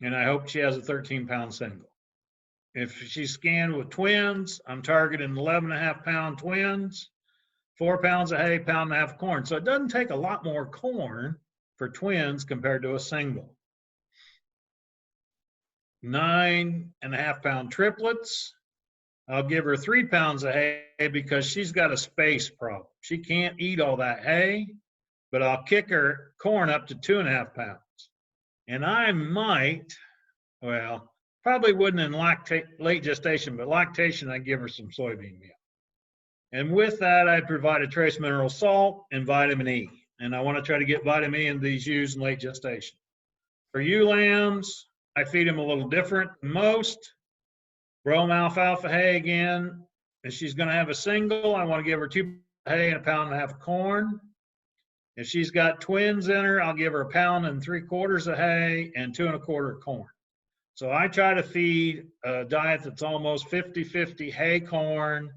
And I hope she has a 13-pound single. If she's scanned with twins, I'm targeting 11.5-pound twins, 4 pounds of hay, 1.5 pounds of corn. So it doesn't take a lot more corn for twins compared to a single. 9.5-pound triplets. I'll give her 3 pounds of hay because she's got a space problem. She can't eat all that hay, but I'll kick her corn up to 2.5 pounds. And I might, well, probably wouldn't in late gestation, but lactation, I'd give her some soybean meal. And with that, I'd provide a trace mineral salt and vitamin E. And I want to try to get vitamin E in these ewes in late gestation. For ewe lambs, I feed them a little different than most. Brome alfalfa hay again. If she's going to have a single, I want to give her 2 hay and 1.5 pounds of corn. If she's got twins in her, I'll give her 1.75 pounds of hay and 2.25 corn. So I try to feed a diet that's almost 50-50 hay corn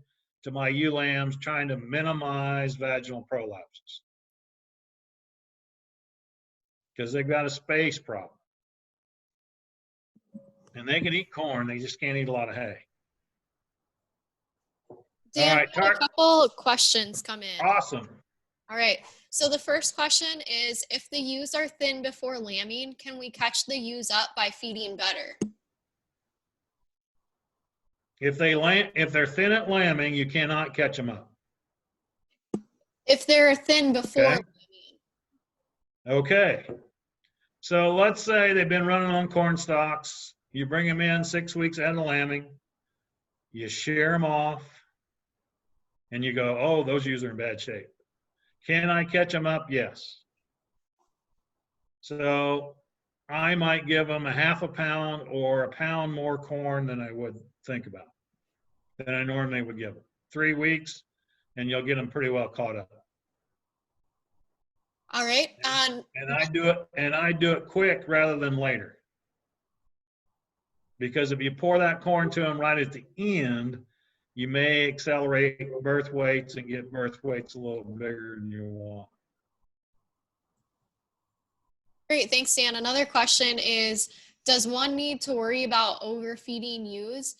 to my ewe lambs, trying to minimize vaginal prolapses, because they've got a space problem. And they can eat corn, they just can't eat a lot of hay. Dan, All right, we had a couple of questions come in. Awesome. All right. So the first question is, if the ewes are thin before lambing, can we catch the ewes up by feeding better? If they're thin at lambing, you cannot catch them up. If they're thin before Okay. lambing. Okay. So let's say they've been running on corn stalks. You bring them in 6 weeks ahead of lambing. You shear them off. And you go, oh, those ewes are in bad shape. Can I catch them up? Yes. So I might give them a half a pound or a pound more corn than I would think about, than I normally would give them. 3 weeks, and you'll get them pretty well caught up. All right. And I do it quick rather than later. Because if you pour that corn to them right at the end, you may accelerate birth weights and get birth weights a little bigger than you want. Great. Thanks, Dan. Another question is, does one need to worry about overfeeding ewes?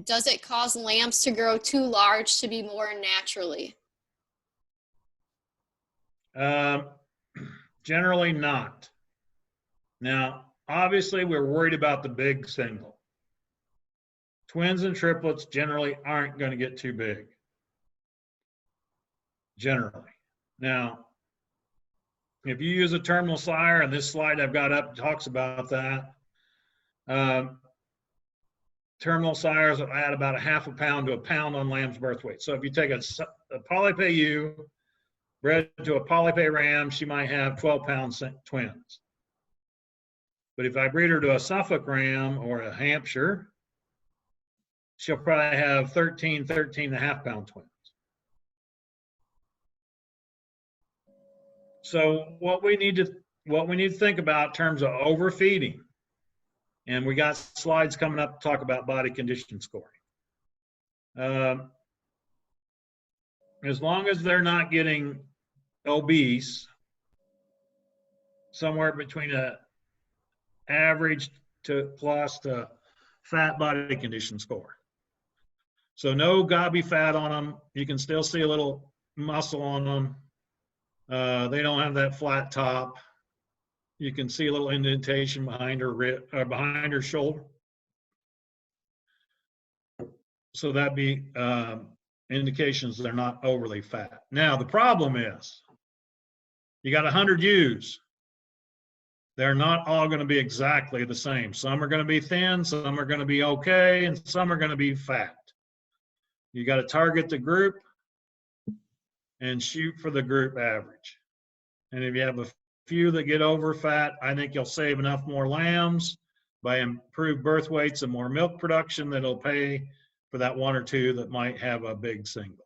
Does it cause lambs to grow too large to be born naturally? Generally not. Now, obviously, we're worried about the big single. Twins and triplets generally aren't going to get too big. Generally. Now, if you use a terminal sire, and this slide I've got up talks about that, terminal sires will add about a half a pound to a pound on lamb's birth weight. So if you take a polypay ewe, bred to a polypay ram, she might have 12-pound twins. But if I breed her to a Suffolk ram or a Hampshire, she'll probably have 13.5-pound twins. So what we need to think about in terms of overfeeding, and we got slides coming up to talk about body condition scoring. As long as they're not getting obese, somewhere between a average to plus to fat body condition score. So no gobby fat on them. You can still see a little muscle on them. They don't have that flat top. You can see a little indentation behind her rib, behind her shoulder. So that'd be indications they're not overly fat. Now the problem is, you got 100 ewes. They're not all going to be exactly the same. Some are going to be thin, some are going to be okay, and some are going to be fat. You got to target the group and shoot for the group average. And if you have a few that get over fat, I think you'll save enough more lambs by improved birth weights and more milk production that'll pay for that one or two that might have a big single.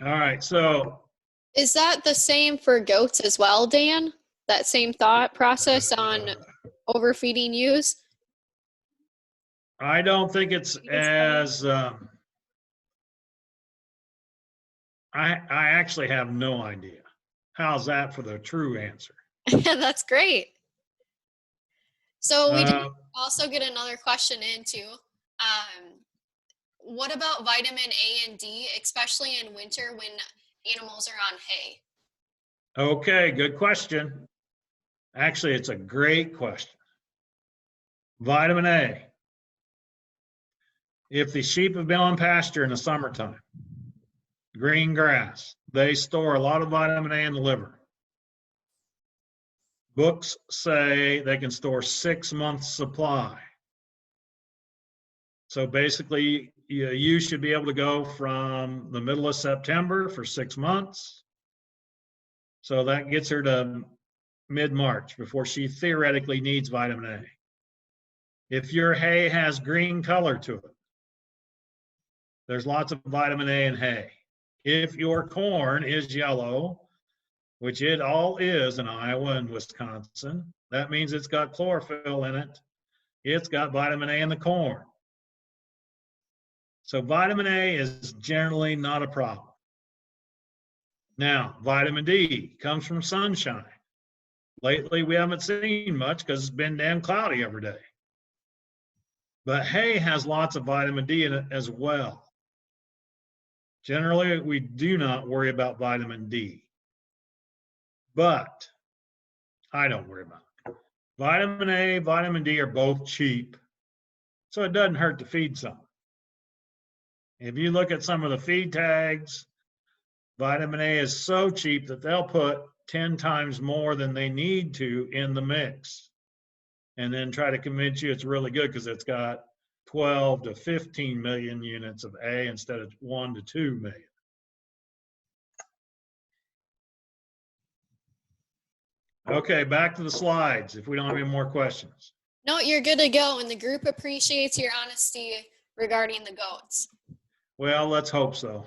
All right, so. Is that the same for goats as well, Dan? That same thought process on overfeeding ewes? I don't think it's as, I actually have no idea. How's that for the true answer? That's great. So we did also get another question in too. What about vitamin A and D, especially in winter when animals are on hay? Okay, good question. Actually, it's a great question. Vitamin A. If the sheep have been on pasture in the summertime, green grass, they store a lot of vitamin A in the liver. Books say they can store 6 months supply. So basically, you should be able to go from the middle of September for 6 months. So that gets her to mid-March before she theoretically needs vitamin A. If your hay has green color to it, there's lots of vitamin A in hay. If your corn is yellow, which it all is in Iowa and Wisconsin, that means it's got chlorophyll in it. It's got vitamin A in the corn. So vitamin A is generally not a problem. Now, vitamin D comes from sunshine. Lately, we haven't seen much because it's been damn cloudy every day. But hay has lots of vitamin D in it as well. Generally, we do not worry about vitamin D. But I don't worry about it. Vitamin A, vitamin D are both cheap, so it doesn't hurt to feed some. If you look at some of the feed tags, vitamin A is so cheap that they'll put 10 times more than they need to in the mix and then try to convince you it's really good because it's got 12 to 15 million units of A instead of 1 to 2 million. Okay, back to the slides if we don't have any more questions. No, you're good to go, and the group appreciates your honesty regarding the goats. Well, let's hope so.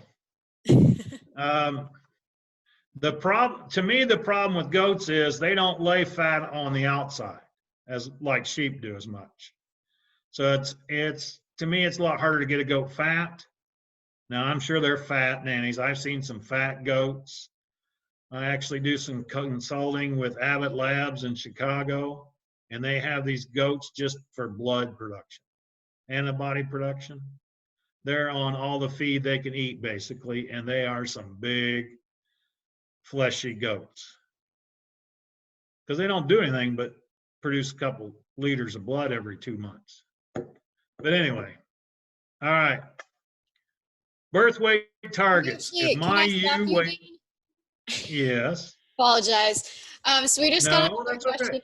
The problem with goats is they don't lay fat on the outside as like sheep do as much. So to me, it's a lot harder to get a goat fat. Now, I'm sure they're fat nannies. I've seen some fat goats. I actually do some consulting with Abbott Labs in Chicago, and they have these goats just for blood production, antibody production. They're on all the feed they can eat, basically, and they are some big, fleshy goats. Because they don't do anything but produce a couple liters of blood every 2 months. But anyway, all right. Birth weight targets. Actually, If my can I stop you, weight, Dean? yes. Apologize. So we just got No, another that's question okay.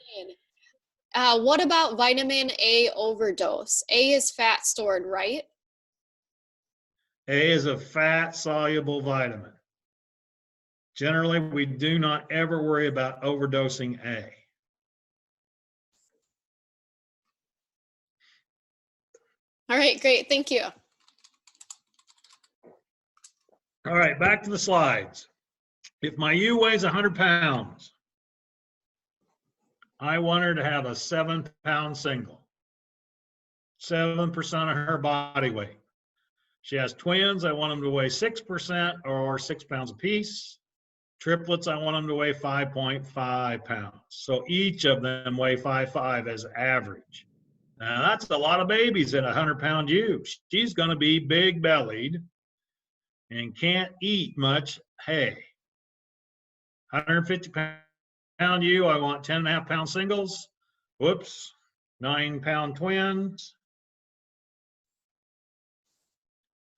in. What about vitamin A overdose? A is fat stored, right? A is a fat soluble vitamin. Generally, we do not ever worry about overdosing A. All right, great. Thank you. All right, back to the slides. If my ewe weighs 100 pounds, I want her to have a 7-pound single, 7% of her body weight. She has twins, I want them to weigh 6% or 6 pounds apiece. Triplets, I want them to weigh 5.5 pounds. So each of them weigh 5.5 as average. Now that's a lot of babies in a 100-pound ewe. She's going to be big bellied and can't eat much hay. 150-pound ewe, I want 10.5-pound singles. Whoops, 9-pound twins.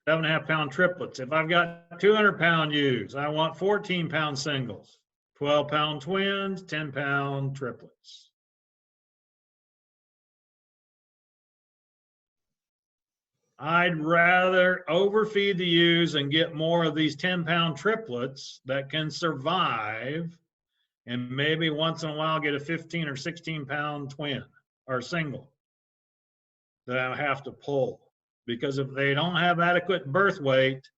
7.5-pound triplets. If I've got 200-pound ewes, I want 14-pound singles, 12-pound twins, 10-pound triplets. I'd rather overfeed the ewes and get more of these 10-pound triplets that can survive and maybe once in a while get a 15 or 16-pound twin or single that I have to pull. Because if they don't have adequate birth weight,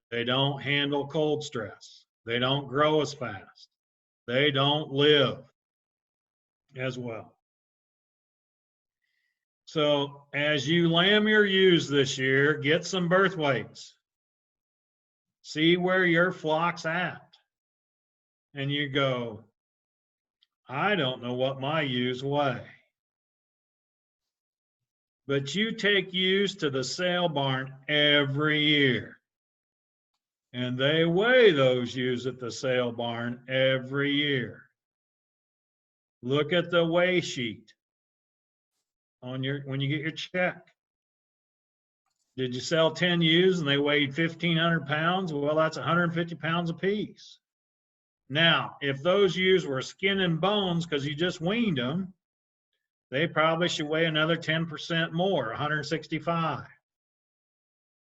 they don't handle cold stress. They don't grow as fast. They don't live as well. So as you lamb your ewes this year, get some birth weights. See where your flock's at. And you go, I don't know what my ewes weigh. But you take ewes to the sale barn every year. And they weigh those ewes at the sale barn every year. Look at the weigh sheet on when you get your check. Did you sell 10 ewes and they weighed 1,500 pounds? Well, that's 150 pounds apiece. Now, if those ewes were skin and bones because you just weaned them, they probably should weigh another 10% more, 165,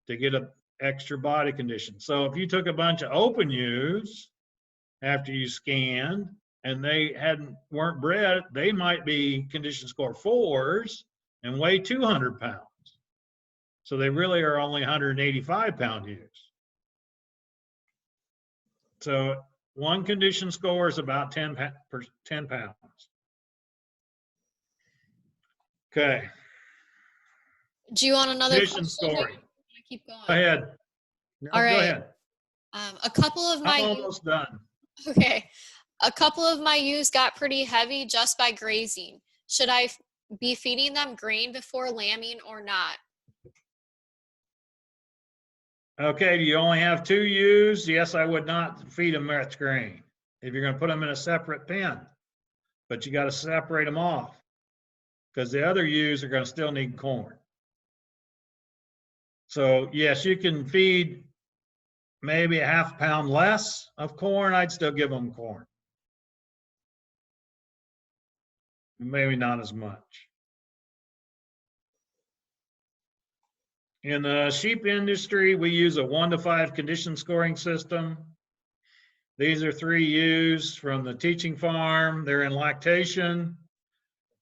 to get an extra body condition. So if you took a bunch of open ewes after you scanned and they weren't bred, they might be condition score 4s and weigh 200 pounds. So they really are only 185-pound ewes. So one condition score is about 10 pounds. Okay. Do you want another Condition question? scoring. Keep going. Go ahead. No, All right. Go ahead. A couple of my I'm almost done. Okay. A couple of my ewes got pretty heavy just by grazing. Should I be feeding them grain before lambing or not? Okay, do you only have 2 ewes? Yes, I would not feed them much grain if you're going to put them in a separate pen, but you got to separate them off because the other ewes are going to still need corn. So yes, you can feed maybe a half pound less of corn. I'd still give them corn. Maybe not as much. In the sheep industry, we use a 1 to 5 condition scoring system. These are 3 ewes from the teaching farm. They're in lactation.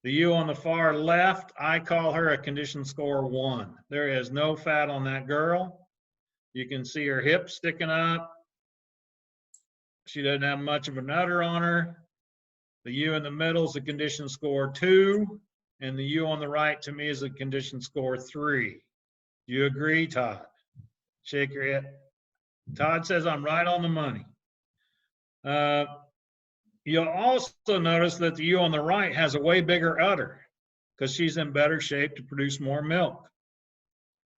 The ewe on the far left, I call her a condition score 1. There is no fat on that girl. You can see her hips sticking up. She doesn't have much of an udder on her. The ewe in the middle is a condition score 2, and the ewe on the right to me is a condition score 3. Do you agree, Todd? Shake your head. Todd says I'm right on the money. You'll also notice that the ewe on the right has a way bigger udder because she's in better shape to produce more milk.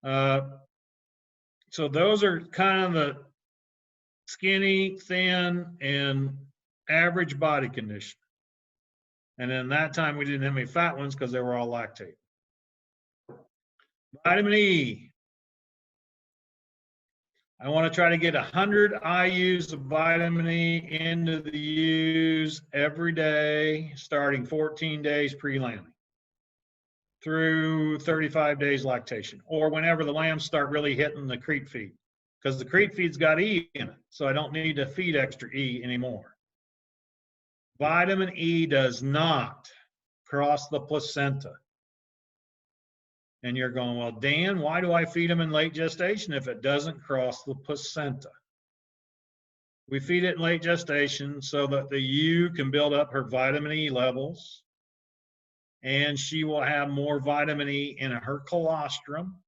So those are kind of the skinny, thin, and average body condition. And then that time we didn't have any fat ones because they were all lactate. Vitamin E. I want to try to get 100 IUs of vitamin E into the ewes every day, starting 14 days pre-lambing through 35 days lactation, or whenever the lambs start really hitting the creep feed, because the creep feed's got E in it, so I don't need to feed extra E anymore. Vitamin E does not cross the placenta. And you're going, well, Dan, why do I feed them in late gestation if it doesn't cross the placenta? We feed it in late gestation so that the ewe can build up her vitamin E levels, and she will have more vitamin E in her colostrum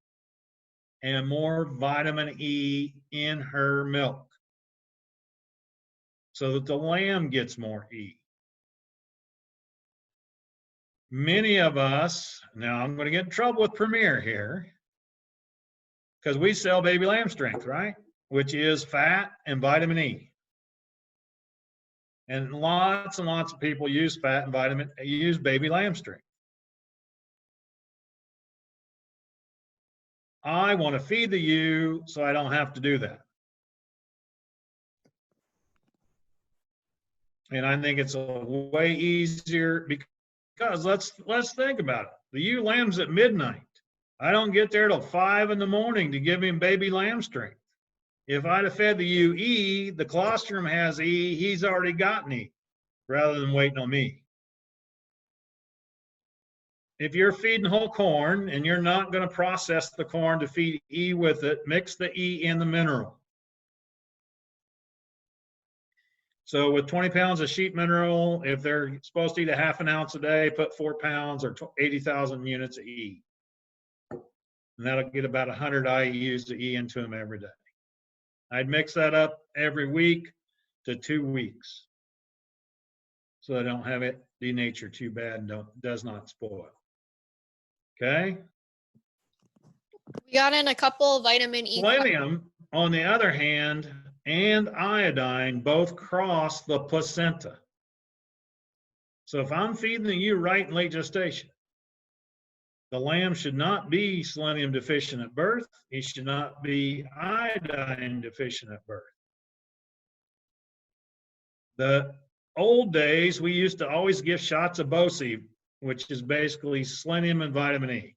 and more vitamin E in her milk so that the lamb gets more E. Many of us, now I'm going to get in trouble with Premier here, because we sell baby lamb strength, right? Which is fat and vitamin E. And lots of people use fat and use baby lamb strength. I want to feed the ewe so I don't have to do that. And I think it's a way easier because let's think about it. The ewe lambs at midnight. I don't get there till 5 in the morning to give him baby lamb strength. If I'd have fed the ewe E, the colostrum has E, he's already gotten E, rather than waiting on me. If you're feeding whole corn and you're not going to process the corn to feed E with it, mix the E in the mineral. So with 20 pounds of sheep mineral, if they're supposed to eat a half an ounce a day, put 4 pounds or 80,000 units of E. And that'll get about 100 IUs of E into them every day. I'd mix that up every week to 2 weeks so they don't have it denature too bad and does not spoil. Okay? We got in a couple vitamin E. Selenium, on the other hand, and iodine both cross the placenta. So if I'm feeding the ewe right in late gestation, the lamb should not be selenium deficient at birth. He should not be iodine deficient at birth. The old days, we used to always give shots of BOSI, which is basically selenium and vitamin E,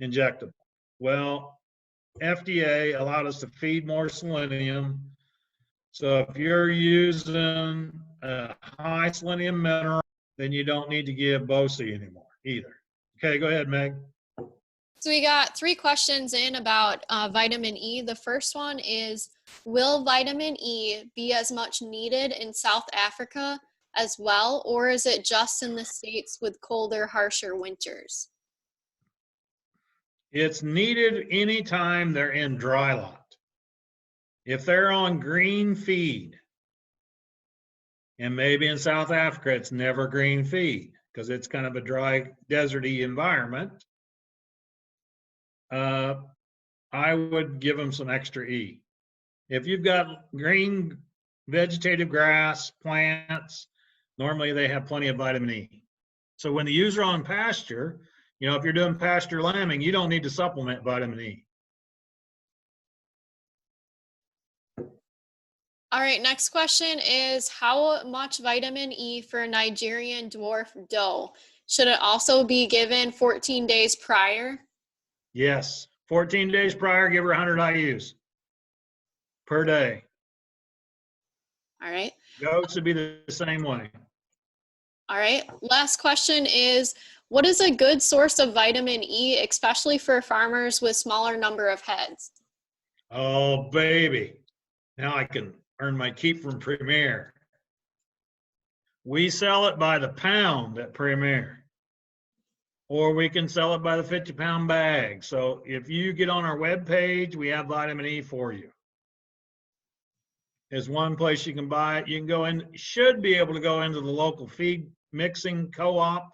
injectable. Well, FDA allowed us to feed more selenium. So if you're using a high selenium mineral, then you don't need to give BOSI anymore either. Okay, go ahead, Meg. So we got 3 questions in about vitamin E. The first one is, will vitamin E be as much needed in South Africa as well, or is it just in the States with colder, harsher winters? It's needed anytime they're in dry lot. If they're on green feed, And maybe in South Africa, it's never green feed because it's kind of a dry, deserty environment. I would give them some extra E. If you've got green vegetative grass, plants, normally they have plenty of vitamin E. So when the ewes are on pasture, you know, if you're doing pasture lambing, you don't need to supplement vitamin E. All right, next question is how much vitamin E for Nigerian dwarf doe? Should it also be given 14 days prior? Yes, 14 days prior, give her 100 IUs per day. All right. Goats would be the same way. All right. Last question is, what is a good source of vitamin E, especially for farmers with smaller number of heads? Oh, baby. Now I can earn my keep from Premier. We sell it by the pound at Premier, or we can sell it by the 50-pound bag. So if you get on our webpage, we have vitamin E for you. There's one place you can buy it. You can go in, should be able to go into the local feed mixing co-op,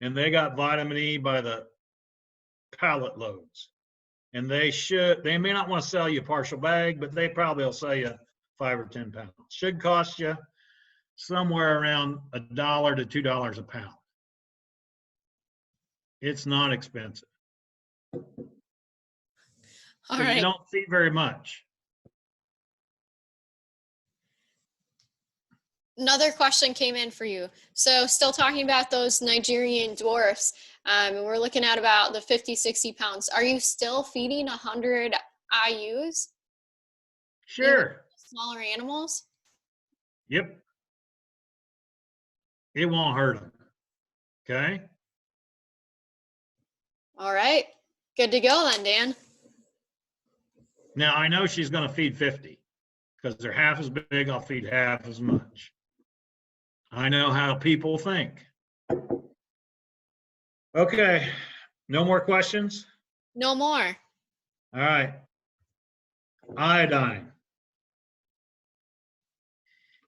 and they got vitamin E by the pallet loads. And they may not want to sell you a partial bag, but they probably will sell you 5 or 10 pounds. Should cost you somewhere around $1 to $2 a pound. It's not expensive. All So right. you don't feed very much. Another question came in for you. So still talking about those Nigerian dwarfs, we're looking at about the 50, 60 pounds. Are you still feeding 100 IUs? Sure. Smaller animals? Yep. It won't hurt them. Okay. All right. Good to go then, Dan. Now I know she's going to feed 50 because they're half as big. I'll feed half as much. I know how people think. Okay. No more questions? No more. All right. Iodine.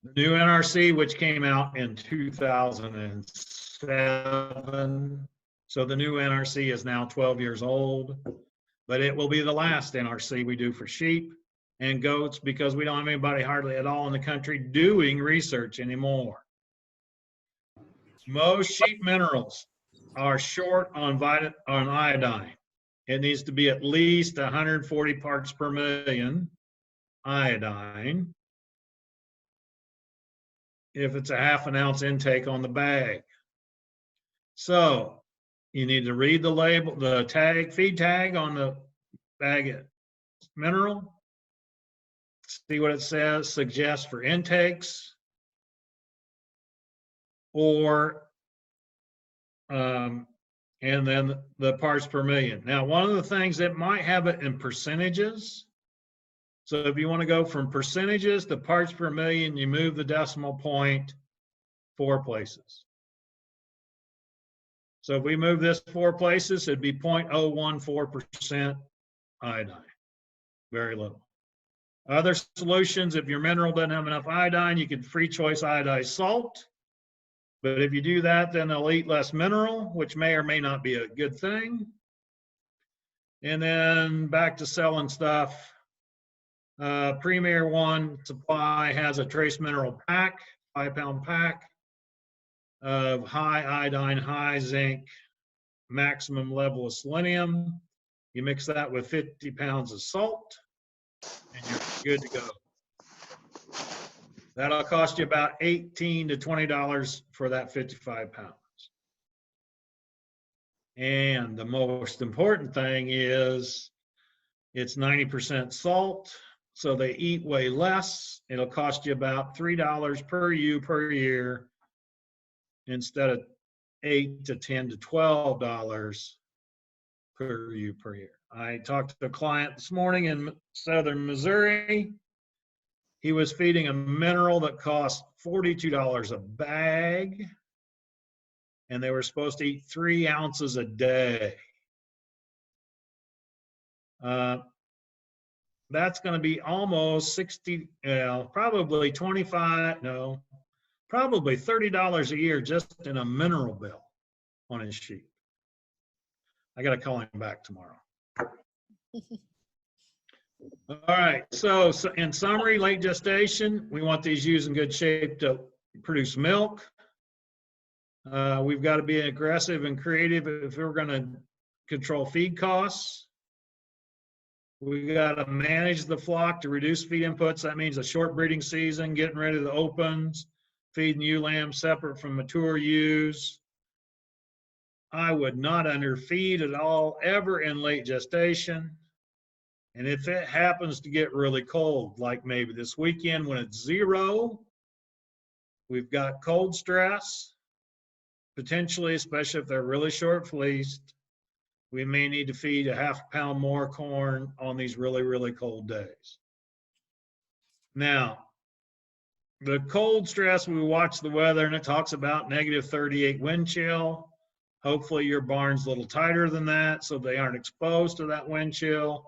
The new NRC, which came out in 2007. So the new NRC is now 12 years old, but it will be the last NRC we do for sheep and goats because we don't have anybody hardly at all in the country doing research anymore. Most sheep minerals are short on iodine. It needs to be at least 140 parts per million iodine if it's a half an ounce intake on the bag. So you need to read the label, the tag, feed tag on the bag mineral, see what it says, suggests for intakes, or and then the parts per million. Now, one of the things that might have it in percentages. So if you want to go from percentages to parts per million, you move the decimal point 4 places. So if we move this 4 places, it'd be 0.014% iodine. Very little. Other solutions, if your mineral doesn't have enough iodine, you could free choice iodized salt. But if you do that, then they'll eat less mineral, which may or may not be a good thing. And then back to selling stuff. Premier One Supply has a trace mineral pack, 5-pound pack of high iodine, high zinc, maximum level of selenium. You mix that with 50 pounds of salt, and you're good to go. That'll cost you about $18 to $20 for that 55 pounds. And the most important thing is it's 90% salt, so they eat way less. It'll cost you about $3 per ewe per year instead of $8 to $10 to $12 per ewe per year. I talked to a client this morning in southern Missouri. He was feeding a mineral that cost $42 a bag, and they were supposed to eat 3 ounces a day. That's going to be almost 60, probably 25, no, probably $30 a year just in a mineral bill on his sheep. I got to call him back tomorrow. All right, so in summary, late gestation, we want these ewes in good shape to produce milk. We've got to be aggressive and creative if we're going to control feed costs. We got to manage the flock to reduce feed inputs. That means a short breeding season, getting rid of the opens, feeding ewe lambs separate from mature ewes. I would not underfeed at all ever in late gestation. And if it happens to get really cold, like maybe this weekend when it's 0, we've got cold stress, potentially, especially if they're really short fleeced. We may need to feed a ½ pound more corn on these really, really cold days. Now, the cold stress, we watch the weather and it talks about -38 wind chill. Hopefully your barn's a little tighter than that so they aren't exposed to that wind chill.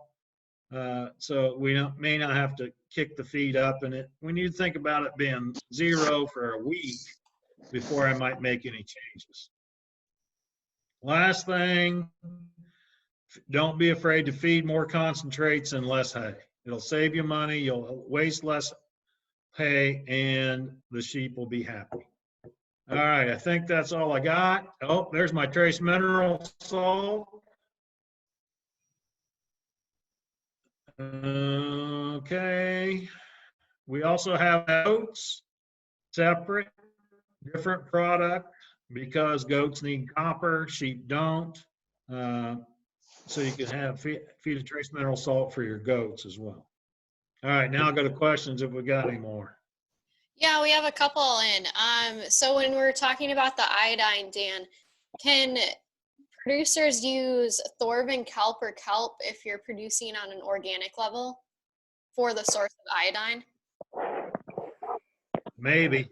So we may not have to kick the feed up, and we need to think about it being 0 for a week before I might make any changes. Last thing, don't be afraid to feed more concentrates and less hay. It'll save you money, you'll waste less hay, and the sheep will be happy. All right, I think that's all I got. Oh, there's my trace mineral salt. Okay, we also have goats, separate, different product, because goats need copper, sheep don't. So you can have feed a trace mineral salt for your goats as well. All right, now I'll go to questions if we got any more. Yeah, we have a couple in. So when we're talking about the iodine, Dan, can producers use Thorvin kelp or kelp if you're producing on an organic level for the source of iodine? Maybe.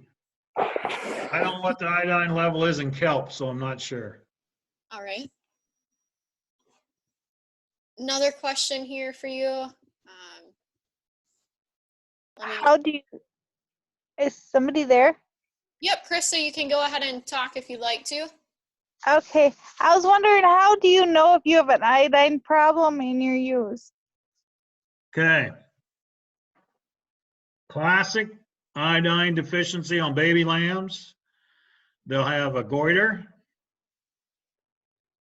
I don't know what the iodine level is in kelp, so I'm not sure. All right. Another question here for you. How do you, is somebody there? Yep, Krista, you can go ahead and talk if you'd like to. Okay, I was wondering, how do you know if you have an iodine problem in your ewes? Okay. Classic iodine deficiency on baby lambs. They'll have a goiter.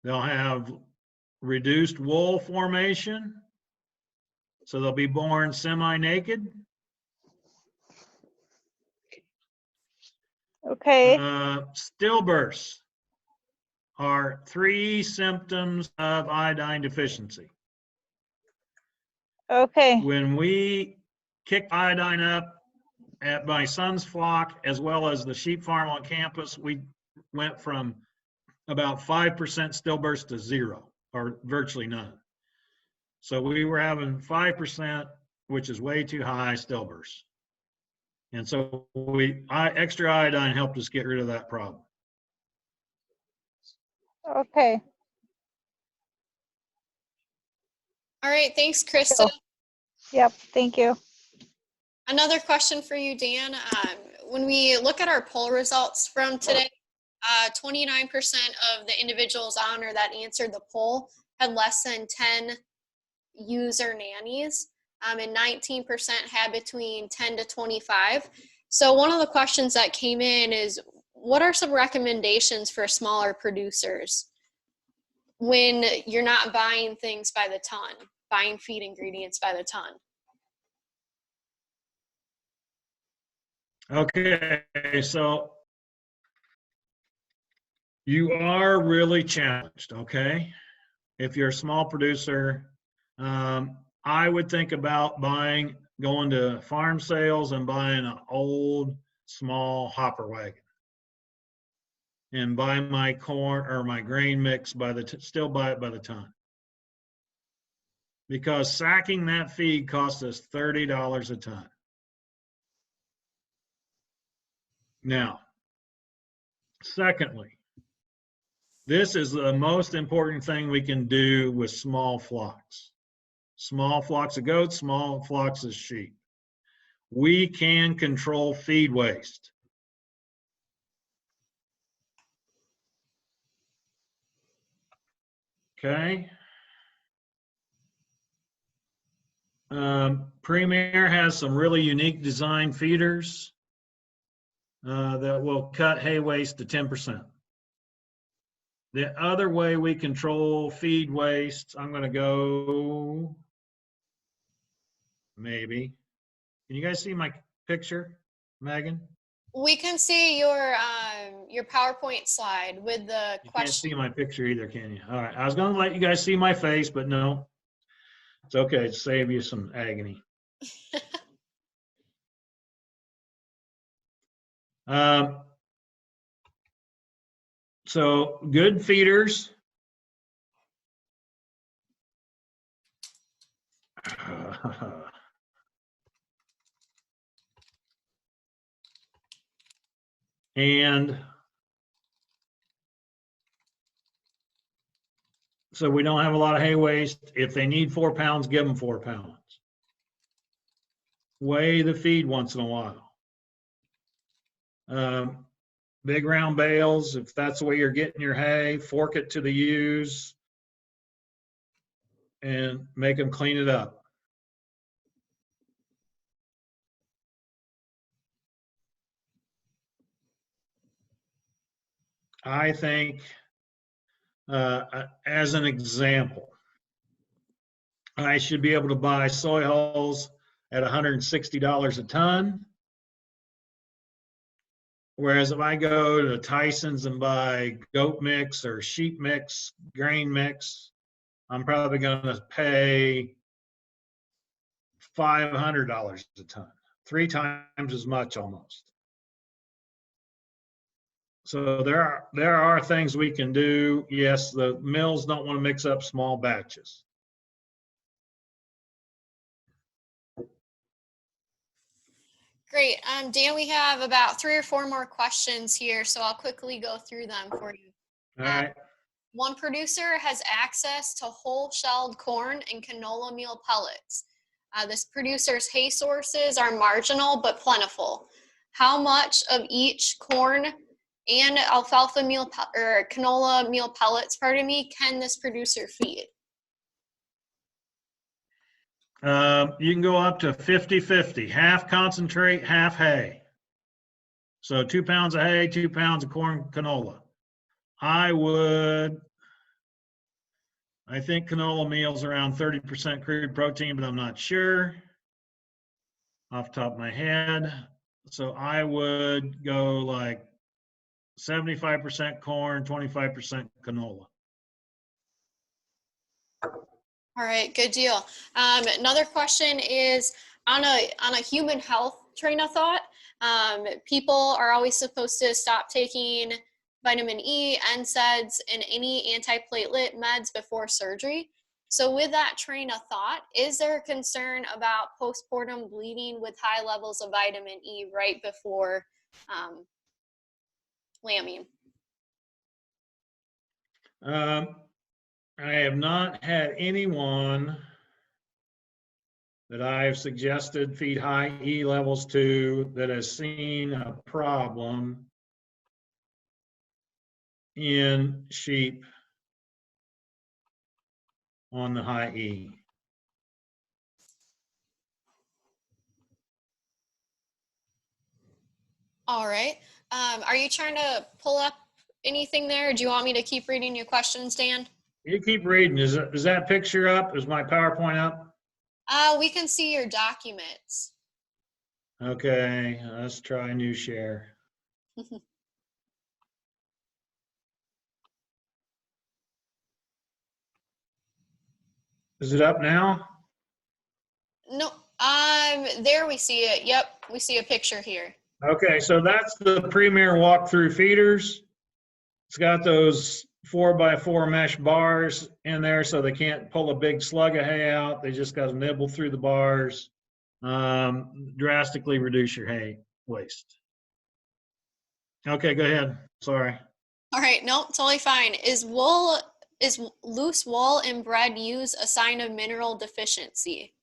They'll have reduced wool formation. So they'll be born semi-naked. Okay, Stillbursts are 3 symptoms of iodine deficiency. okay, When we kicked iodine up at my son's flock, as well as the sheep farm on campus, we went from about 5% stillburst to 0, or virtually none. So we were having 5%, which is way too high, stillburst. And so extra iodine helped us get rid of that problem. okay. All right, thanks, Krista. So, yep, thank you. Another question for you, Dan. When we look at our poll results from today, 29% of the individuals on or that answered the poll had less than 10 ewes or nannies, and 19% had between 10 to 25. So one of the questions that came in is, what are some recommendations for smaller producers when you're not buying things by the ton, buying feed ingredients by the ton? Okay, so you are really challenged, okay? If you're a small producer, I would think about going to farm sales and buying an old, small hopper wagon and buy my corn or my grain mix still buy it by the ton. Because sacking that feed costs us $30 a ton. Now, secondly, this is the most important thing we can do with small flocks. Small flocks of goats, small flocks of sheep. We can control feed waste. Okay. Premier has some really unique design feeders that will cut hay waste to 10%. The other way we control feed waste, I'm going to go, maybe. Can you guys see my picture, Megan? We can see your PowerPoint slide with the You can't question. see my picture either, can you? All right, I was going to let you guys see my face, but no. It's okay, to save you some agony. So good feeders. And so we don't have a lot of hay waste. If they need 4 pounds, give them 4 pounds. Weigh the feed once in a while. Big round bales, if that's the way you're getting your hay, fork it to the ewes and make them clean it up. I think, as an example, I should be able to buy soy hulls at $160 a ton. Whereas if I go to Tyson's and buy goat mix or sheep mix, grain mix, I'm probably going to pay $500 a ton, 3 times as much almost. So there are things we can do. Yes, the mills don't want to mix up small batches. Great. Dan, we have about 3 or 4 more questions here, so I'll quickly go through them for you. All right. One producer has access to whole-shelled corn and canola meal pellets. This producer's hay sources are marginal but plentiful. How much of each corn and alfalfa meal or canola meal pellets, can this producer feed? You can go up to 50-50, half concentrate, half hay. So 2 pounds of hay, 2 pounds of corn canola. I think canola meal's around 30% crude protein, but I'm not sure off the top of my head. So I would go like 75% corn, 25% canola. All right, good deal. Another question is on a human health train of thought. People are always supposed to stop taking vitamin E, NSAIDs, and any antiplatelet meds before surgery. So with that train of thought, is there a concern about postpartum bleeding with high levels of vitamin E right before lambing? I have not had anyone that I have suggested feed high E levels to that has seen a problem in sheep on the high E. All right. Are you trying to pull up anything there? Do you want me to keep reading your questions, Dan? You keep reading. Is that picture up? Is my PowerPoint up? We can see your documents. Okay, let's try new share. Is it up now? No, there we see it. Yep, we see a picture here. Okay, so that's the Premier walk-through feeders. It's got those 4x4 mesh bars in there so they can't pull a big slug of hay out. They just got to nibble through the bars. Drastically reduce your hay waste. Okay, go ahead. Sorry. All right, no, totally fine. Is loose wool in bread use a sign of mineral deficiency?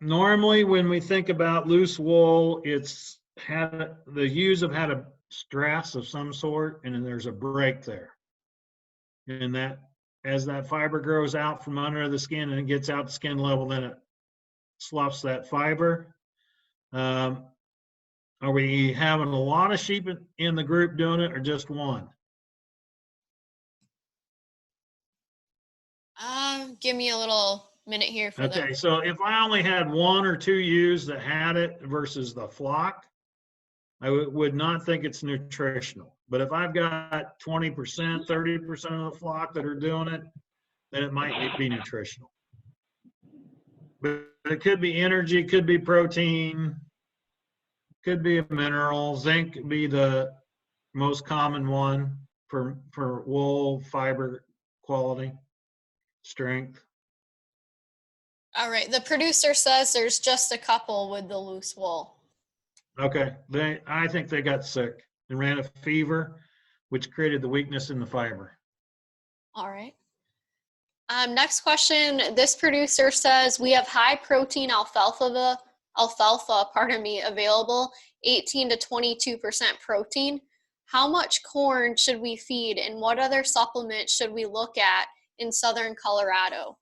Normally, when we think about loose wool, the ewes have had a stress of some sort, and then there's a break there. And that, as that fiber grows out from under the skin and it gets out to skin level, then it sloughs that fiber. Are we having a lot of sheep in the group doing it, or just one? Give me a little minute here for Okay, so if I only had 1 or 2 ewes that had it versus the flock, I would not think it's nutritional. But if I've got 20%, 30% of the flock that are doing it, then it might be nutritional. But it could be energy, could be protein, could be a mineral. Zinc would be the most common one for wool fiber quality, strength. All right. The producer says there's just a couple with the loose wool. Okay, I think they got sick and ran a fever, which created the weakness in the fiber. All right. Next question. This producer says we have high protein alfalfa, available, 18 to 22% protein. How much corn should we feed, and what other supplements should we look at in southern Colorado?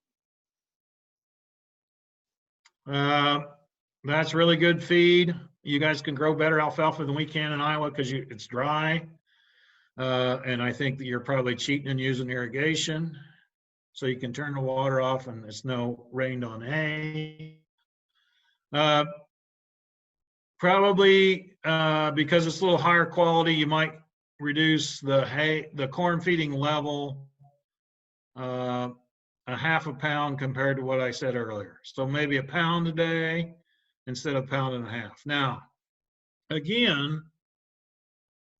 That's really good feed. You guys can grow better alfalfa than we can in Iowa because it's dry. And I think that you're probably cheating and using irrigation. So you can turn the water off and it's no rained on hay. Probably because it's a little higher quality, you might reduce the corn feeding level a half a pound compared to what I said earlier. So maybe a pound a day instead of a pound and a half. Now, again,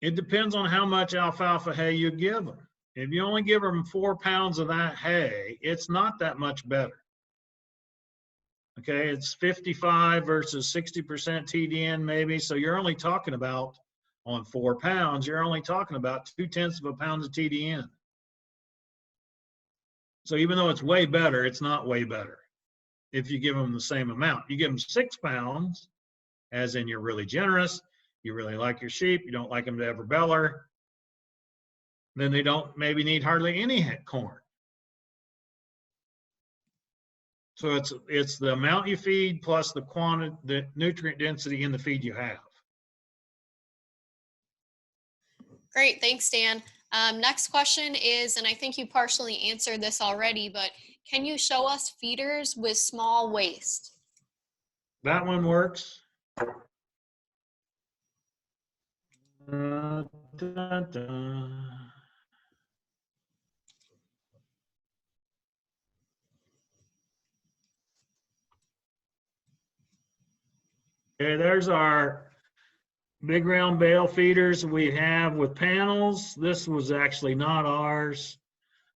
it depends on how much alfalfa hay you give them. If you only give them 4 pounds of that hay, it's not that much better. Okay, it's 55 versus 60% TDN maybe. So you're only talking about, on 4 pounds, you're only talking about 0.2 of a pound of TDN. So even though it's way better, it's not way better if you give them the same amount. You give them 6 pounds, as in you're really generous, you really like your sheep, you don't like them to ever beller, then they don't maybe need hardly any corn. So it's the amount you feed plus the quantity, the nutrient density in the feed you have. Great, thanks, Dan. Next question is, and I think you partially answered this already, but can you show us feeders with small waste? That one works. Da, da. Okay, there's our big round bale feeders we have with panels. This was actually not ours,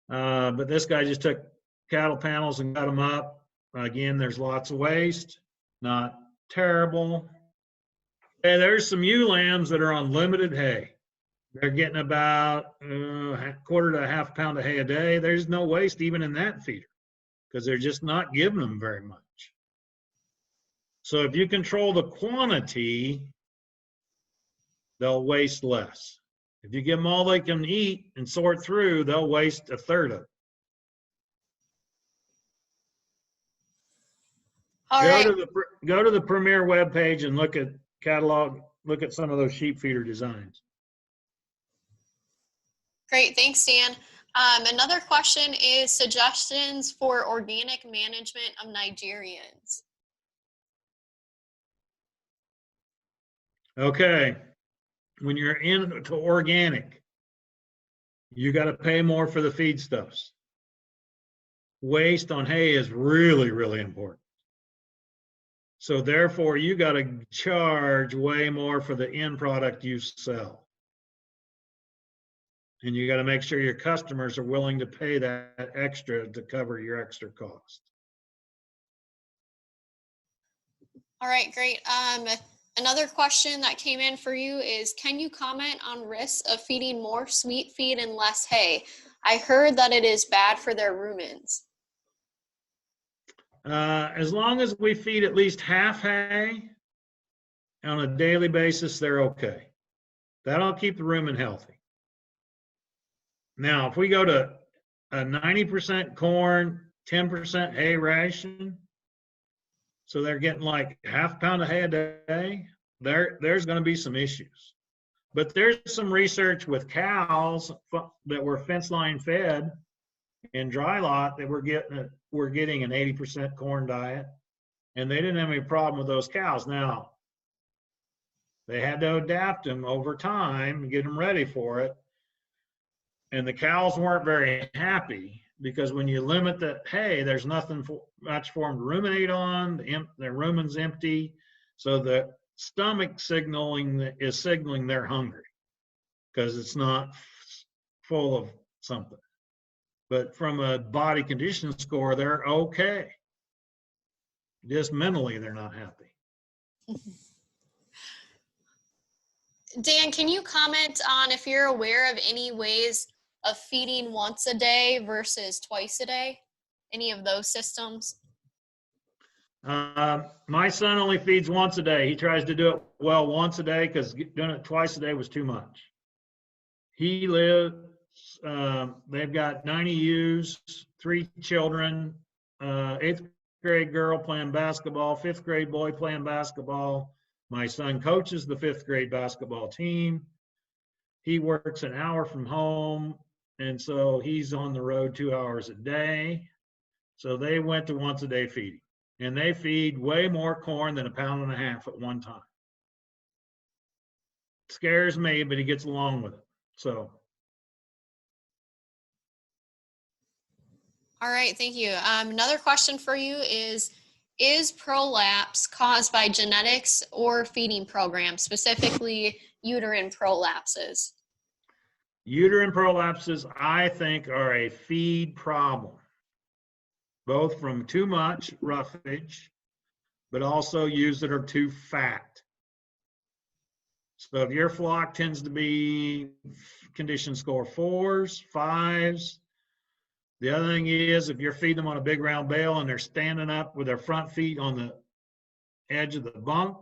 but this guy just took cattle panels and got them up. Again, there's lots of waste, not terrible. Okay, there's some ewe lambs that are on limited hay. They're getting about a quarter to a half pound of hay a day. There's no waste even in that feeder because they're just not giving them very much. So if you control the quantity, they'll waste less. If you give them all they can eat and sort through, they'll waste a third of it. Go to the Premier webpage and look at catalog, look at some of those sheep feeder designs. Great, thanks, Dan. Another question is suggestions for organic management of Nigerians. Okay, when you're into organic, you got to pay more for the feedstuffs. Waste on hay is really, really important. So therefore, you got to charge way more for the end product you sell. And you got to make sure your customers are willing to pay that extra to cover your extra cost. All right, great. Another question that came in for you is, can you comment on risks of feeding more sweet feed and less hay? I heard that it is bad for their rumens. As long as we feed at least half hay on a daily basis, they're okay. That'll keep the rumen healthy. Now, if we go to a 90% corn, 10% hay ration. So they're getting like half a pound of hay a day. There's going to be some issues. But there's some research with cows that were fence line fed in dry lot that we're getting an 80% corn diet, and they didn't have any problem with those cows. Now, they had to adapt them over time and get them ready for it. And the cows weren't very happy because when you limit the hay, there's nothing much for them to ruminate on. Their rumen's empty. So the stomach is signaling they're hungry because it's not full of something. But from a body condition score, they're okay. Just mentally, they're not happy. Dan, can you comment on if you're aware of any ways of feeding once a day versus twice a day? Any of those systems? My son only feeds once a day. He tries to do it well once a day because doing it twice a day was too much. He lives, they've got 90 ewes, 3 children, 8th grade girl playing basketball, 5th grade boy playing basketball. My son coaches the 5th grade basketball team. He works an hour from home, and so he's on the road 2 hours a day. So they went to once a day feeding, and they feed way more corn than 1.5 pounds at one time. It scares me, but he gets along with it. So. All right, thank you. Another question for you is prolapse caused by genetics or feeding programs, specifically uterine prolapses? Uterine prolapses, I think, are a feed problem, both from too much roughage, but also ewes that are too fat. So if your flock tends to be condition score 4s, 5s, the other thing is if you're feeding them on a big round bale and they're standing up with their front feet on the edge of the bunk,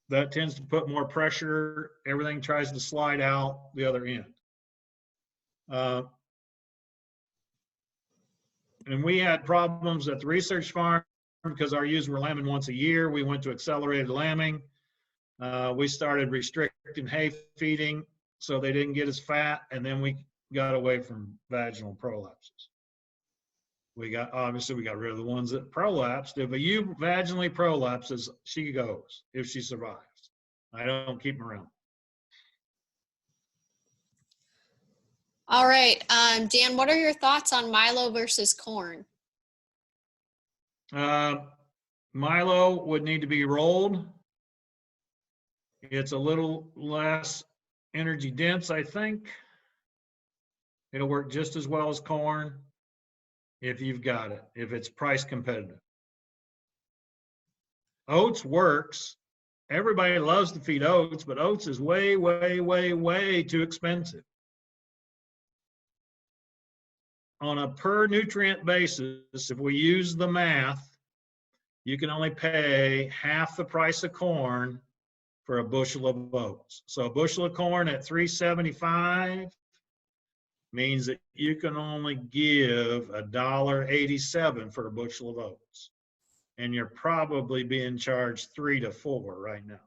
that tends to put more pressure. Everything tries to slide out the other end. And we had problems at the research farm because our ewes were lambing once a year. We went to accelerated lambing. We started restricting hay feeding so they didn't get as fat, and then we got away from vaginal prolapses. Obviously we got rid of the ones that prolapsed. If a ewe vaginally prolapses, she goes if she survives. I don't keep them around. All right, Dan, what are your thoughts on Milo versus corn? Milo would need to be rolled. It's a little less energy dense, I think. It'll work just as well as corn if you've got it, if it's price competitive. Oats works. Everybody loves to feed oats, but oats is way, way, way, way too expensive. On a per nutrient basis, if we use the math, you can only pay half the price of corn for a bushel of oats. So a bushel of corn at $3.75 means that you can only give $1.87 for a bushel of oats. And you're probably being charged $3 to $4 right now.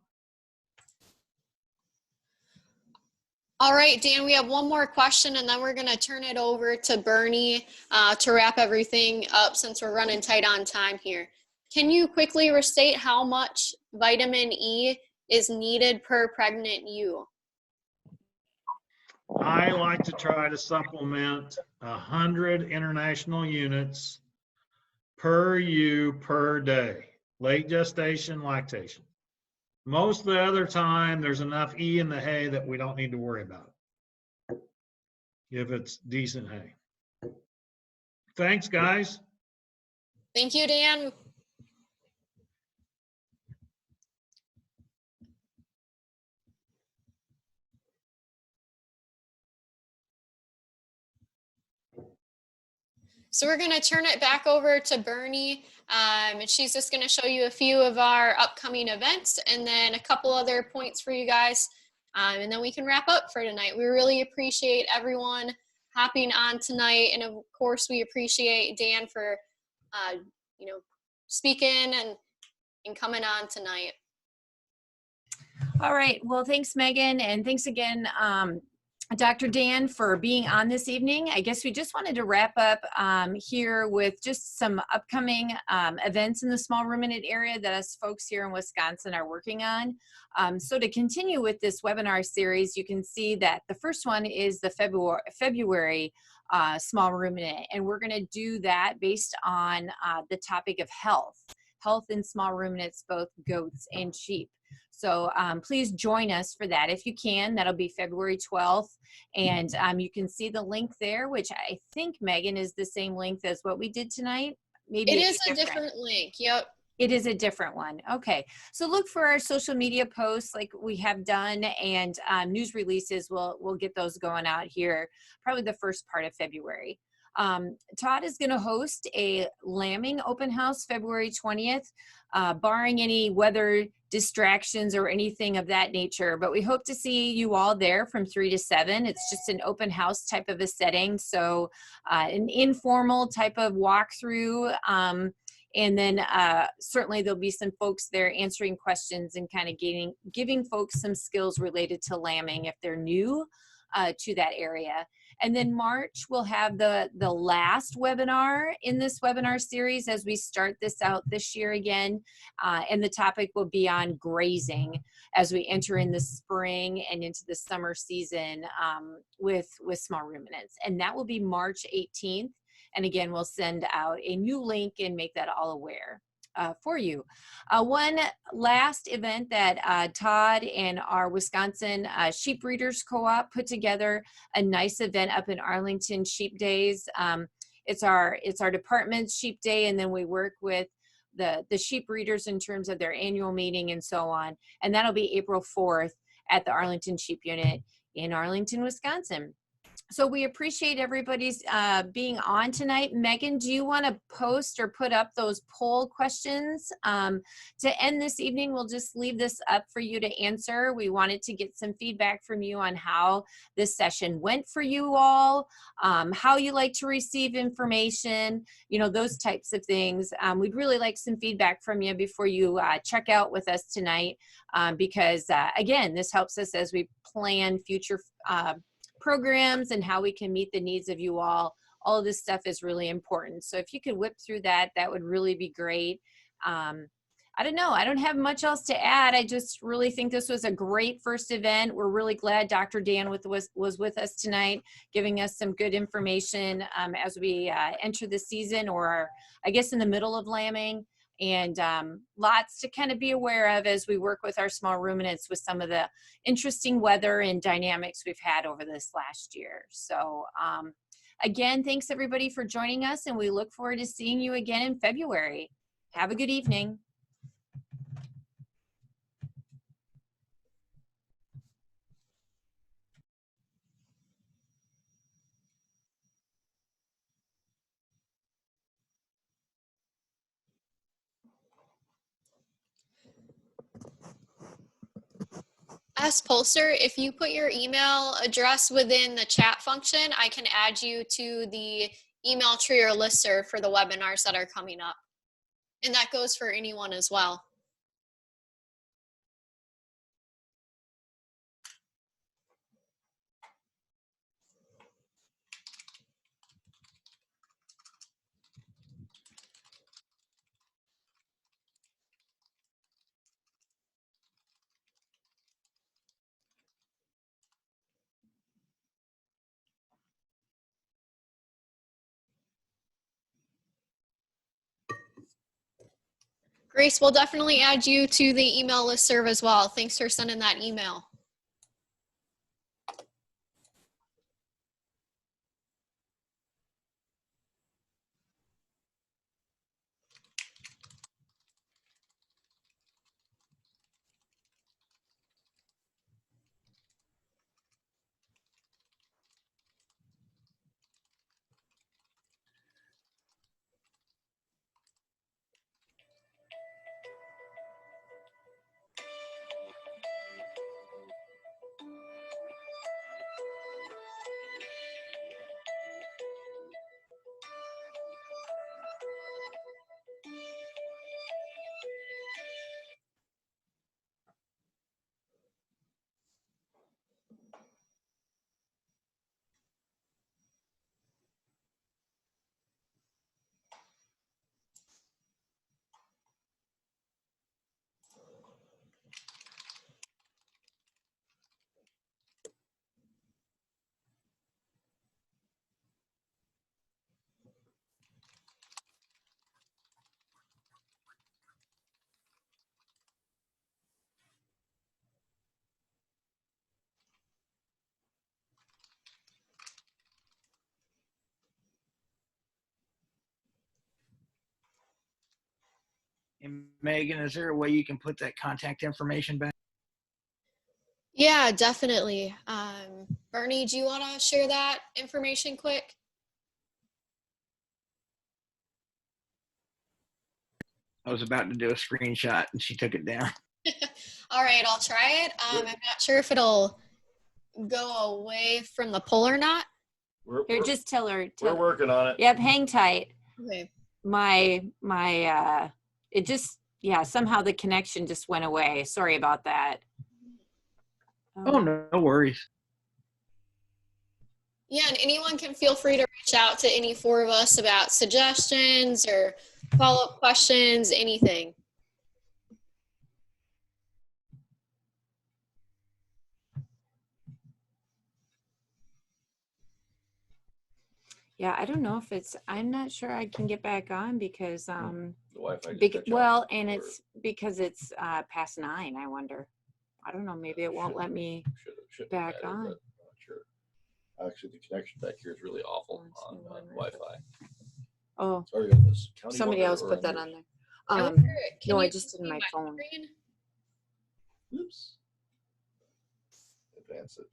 All right, Dan, we have one more question and then we're gonna turn it over to Bernie to wrap everything up since we're running tight on time here. Can you quickly restate how much vitamin E is needed per pregnant ewe? I like to try to supplement 100 international units per ewe per day, late gestation, lactation. Most of the other time, there's enough E in the hay that we don't need to worry about it, if it's decent hay. Thanks, guys. Thank you, Dan. So we're going to turn it back over to Bernie, and she's just going to show you a few of our upcoming events and then a couple other points for you guys, and then we can wrap up for tonight. We really appreciate everyone hopping on tonight. And of course, we appreciate Dan for, speaking and coming on tonight. All right. Well, thanks, Megan. And thanks again, Dr. Dan, for being on this evening. I guess we just wanted to wrap up here with just some upcoming events in the small ruminant area that us folks here in Wisconsin are working on. So to continue with this webinar series, you can see that the first one is the February small ruminant, and we're going to do that based on the topic of health in small ruminants, both goats and sheep. So please join us for that if you can. That'll be February 12th. And you can see the link there, which I think, Megan, is the same link as what we did tonight. Maybe it is a different link. Yep. It is a different one. Okay. So look for our social media posts like we have done, and news releases. We'll get those going out here probably the first part of February. Todd is going to host a lambing open house February 20th, barring any weather distractions or anything of that nature. But we hope to see you all there from 3 to 7. It's just an open house type of a setting. So an informal type of walkthrough. And then certainly there'll be some folks there answering questions and kind of giving folks some skills related to lambing if they're new to that area. And then March, we'll have the last webinar in this webinar series as we start this out this year again. And the topic will be on grazing as we enter in the spring and into the summer season with small ruminants. And that will be March 18th. And again, we'll send out a new link and make that all aware for you. One last event that Todd and our Wisconsin Sheep Breeders Co-op put together a nice event up in Arlington Sheep Days. It's our department's Sheep Day, and then we work with the sheep breeders in terms of their annual meeting and so on. And that'll be April 4th at the Arlington Sheep Unit in Arlington, Wisconsin. So we appreciate everybody's being on tonight. Megan, do you want to post or put up those poll questions? To end this evening, we'll just leave this up for you to answer. We wanted to get some feedback from you on how this session went for you all, how you like to receive information, those types of things. We'd really like some feedback from you before you check out with us tonight, because again, this helps us as we plan future programs and how we can meet the needs of you all. All of this stuff is really important. So if you could whip through that, that would really be great. I don't know. I don't have much else to add. I just really think this was a great first event. We're really glad Dr. Dan was with us tonight, giving us some good information as we enter the season, or I guess in the middle of lambing. And lots to kind of be aware of as we work with our small ruminants with some of the interesting weather and dynamics we've had over this last year. So again, thanks everybody for joining us, and we look forward to seeing you again in February. Have a good evening. As Pulser, if you put your email address within the chat function, I can add you to the email tree or listserv for the webinars that are coming up. And that goes for anyone as well. Grace, we'll definitely add you to the email listserv as well. Thanks for sending that email. And Megan, is there a way you can put that contact information back? Yeah, definitely. Bernie, do you want to share that information quick? I was about to do a screenshot and she took it down. All right, I'll try it. I'm not sure if it'll go away from the poll or not. Here, just tell her. We're working on it. Yep, hang tight. Okay. It just, yeah, somehow the connection just went away. Sorry about that. Oh, no worries. Yeah, and anyone can feel free to reach out to any four of us about suggestions or follow-up questions, anything. Yeah, I don't know if it's, I'm not sure I can get back on because, The Wi-Fi just cut you off. well, and it's because it's past 9, I wonder. I don't know, maybe it won't let me. Should back have, on. but I'm not sure. Actually, the connection back here is really awful on Wi-Fi. Oh, Sorry on this county somebody one else or put that yours? on there. I wonder, can no, I you just did see my phone. screen? Oops. Advance it.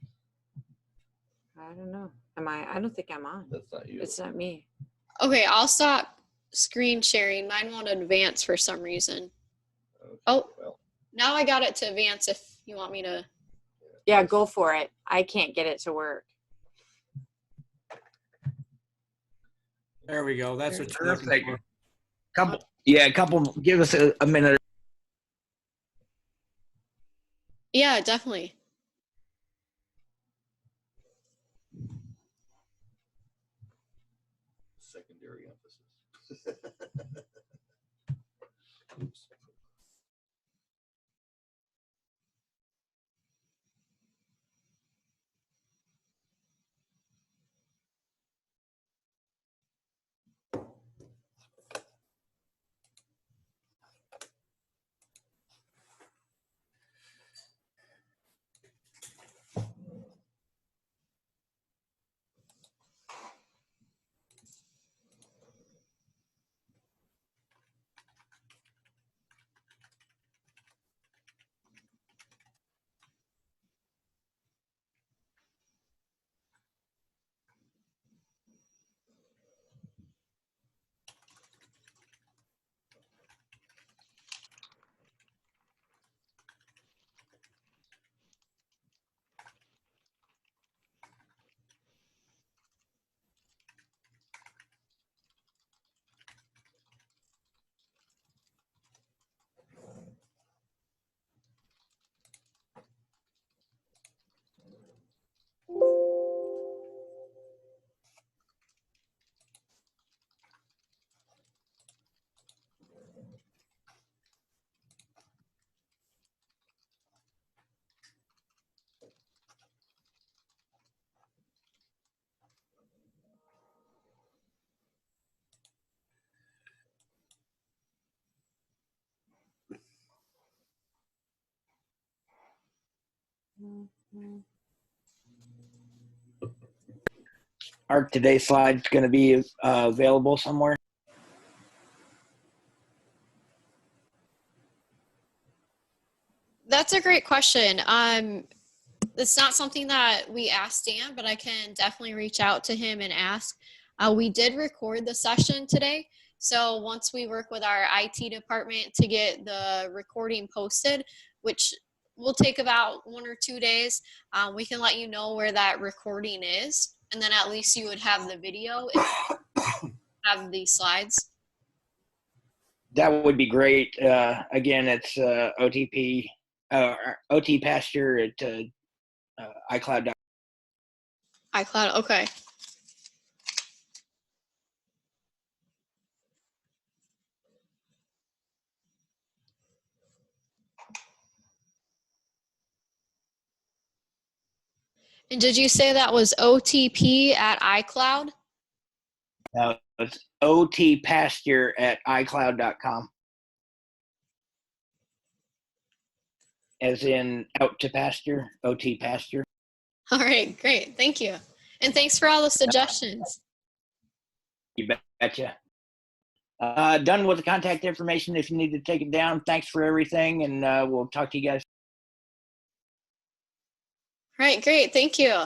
I don't know. I don't think I'm on. That's not you. It's not me. Okay, I'll stop screen sharing. Mine won't advance for some reason. Okay, Oh. well, Now I got it to advance if you want me to. Yeah, go for it. I can't get it to work. There we go. That's what you're looking Perfect. for. Give us a minute. Yeah, definitely. secondary emphasis. Oops. Are today's slides going to be available somewhere? That's a great question. It's not something that we asked Dan, but I can definitely reach out to him and ask. We did record the session today. So once we work with our IT department to get the recording posted, which will take about 1 or 2 days, we can let you know where that recording is. And then at least you would have the video and have these slides. That would be great. Again, it's OTP, OT Pasture at iCloud. iCloud, okay. And did you say that was OTP at iCloud? No, it's OT Pasture at iCloud.com. As in out to pasture, OT Pasture. All right, great. Thank you. And thanks for all the suggestions. You betcha. Done with the contact information if you need to take it down. Thanks for everything, and we'll talk to you guys. All right, great. Thank you.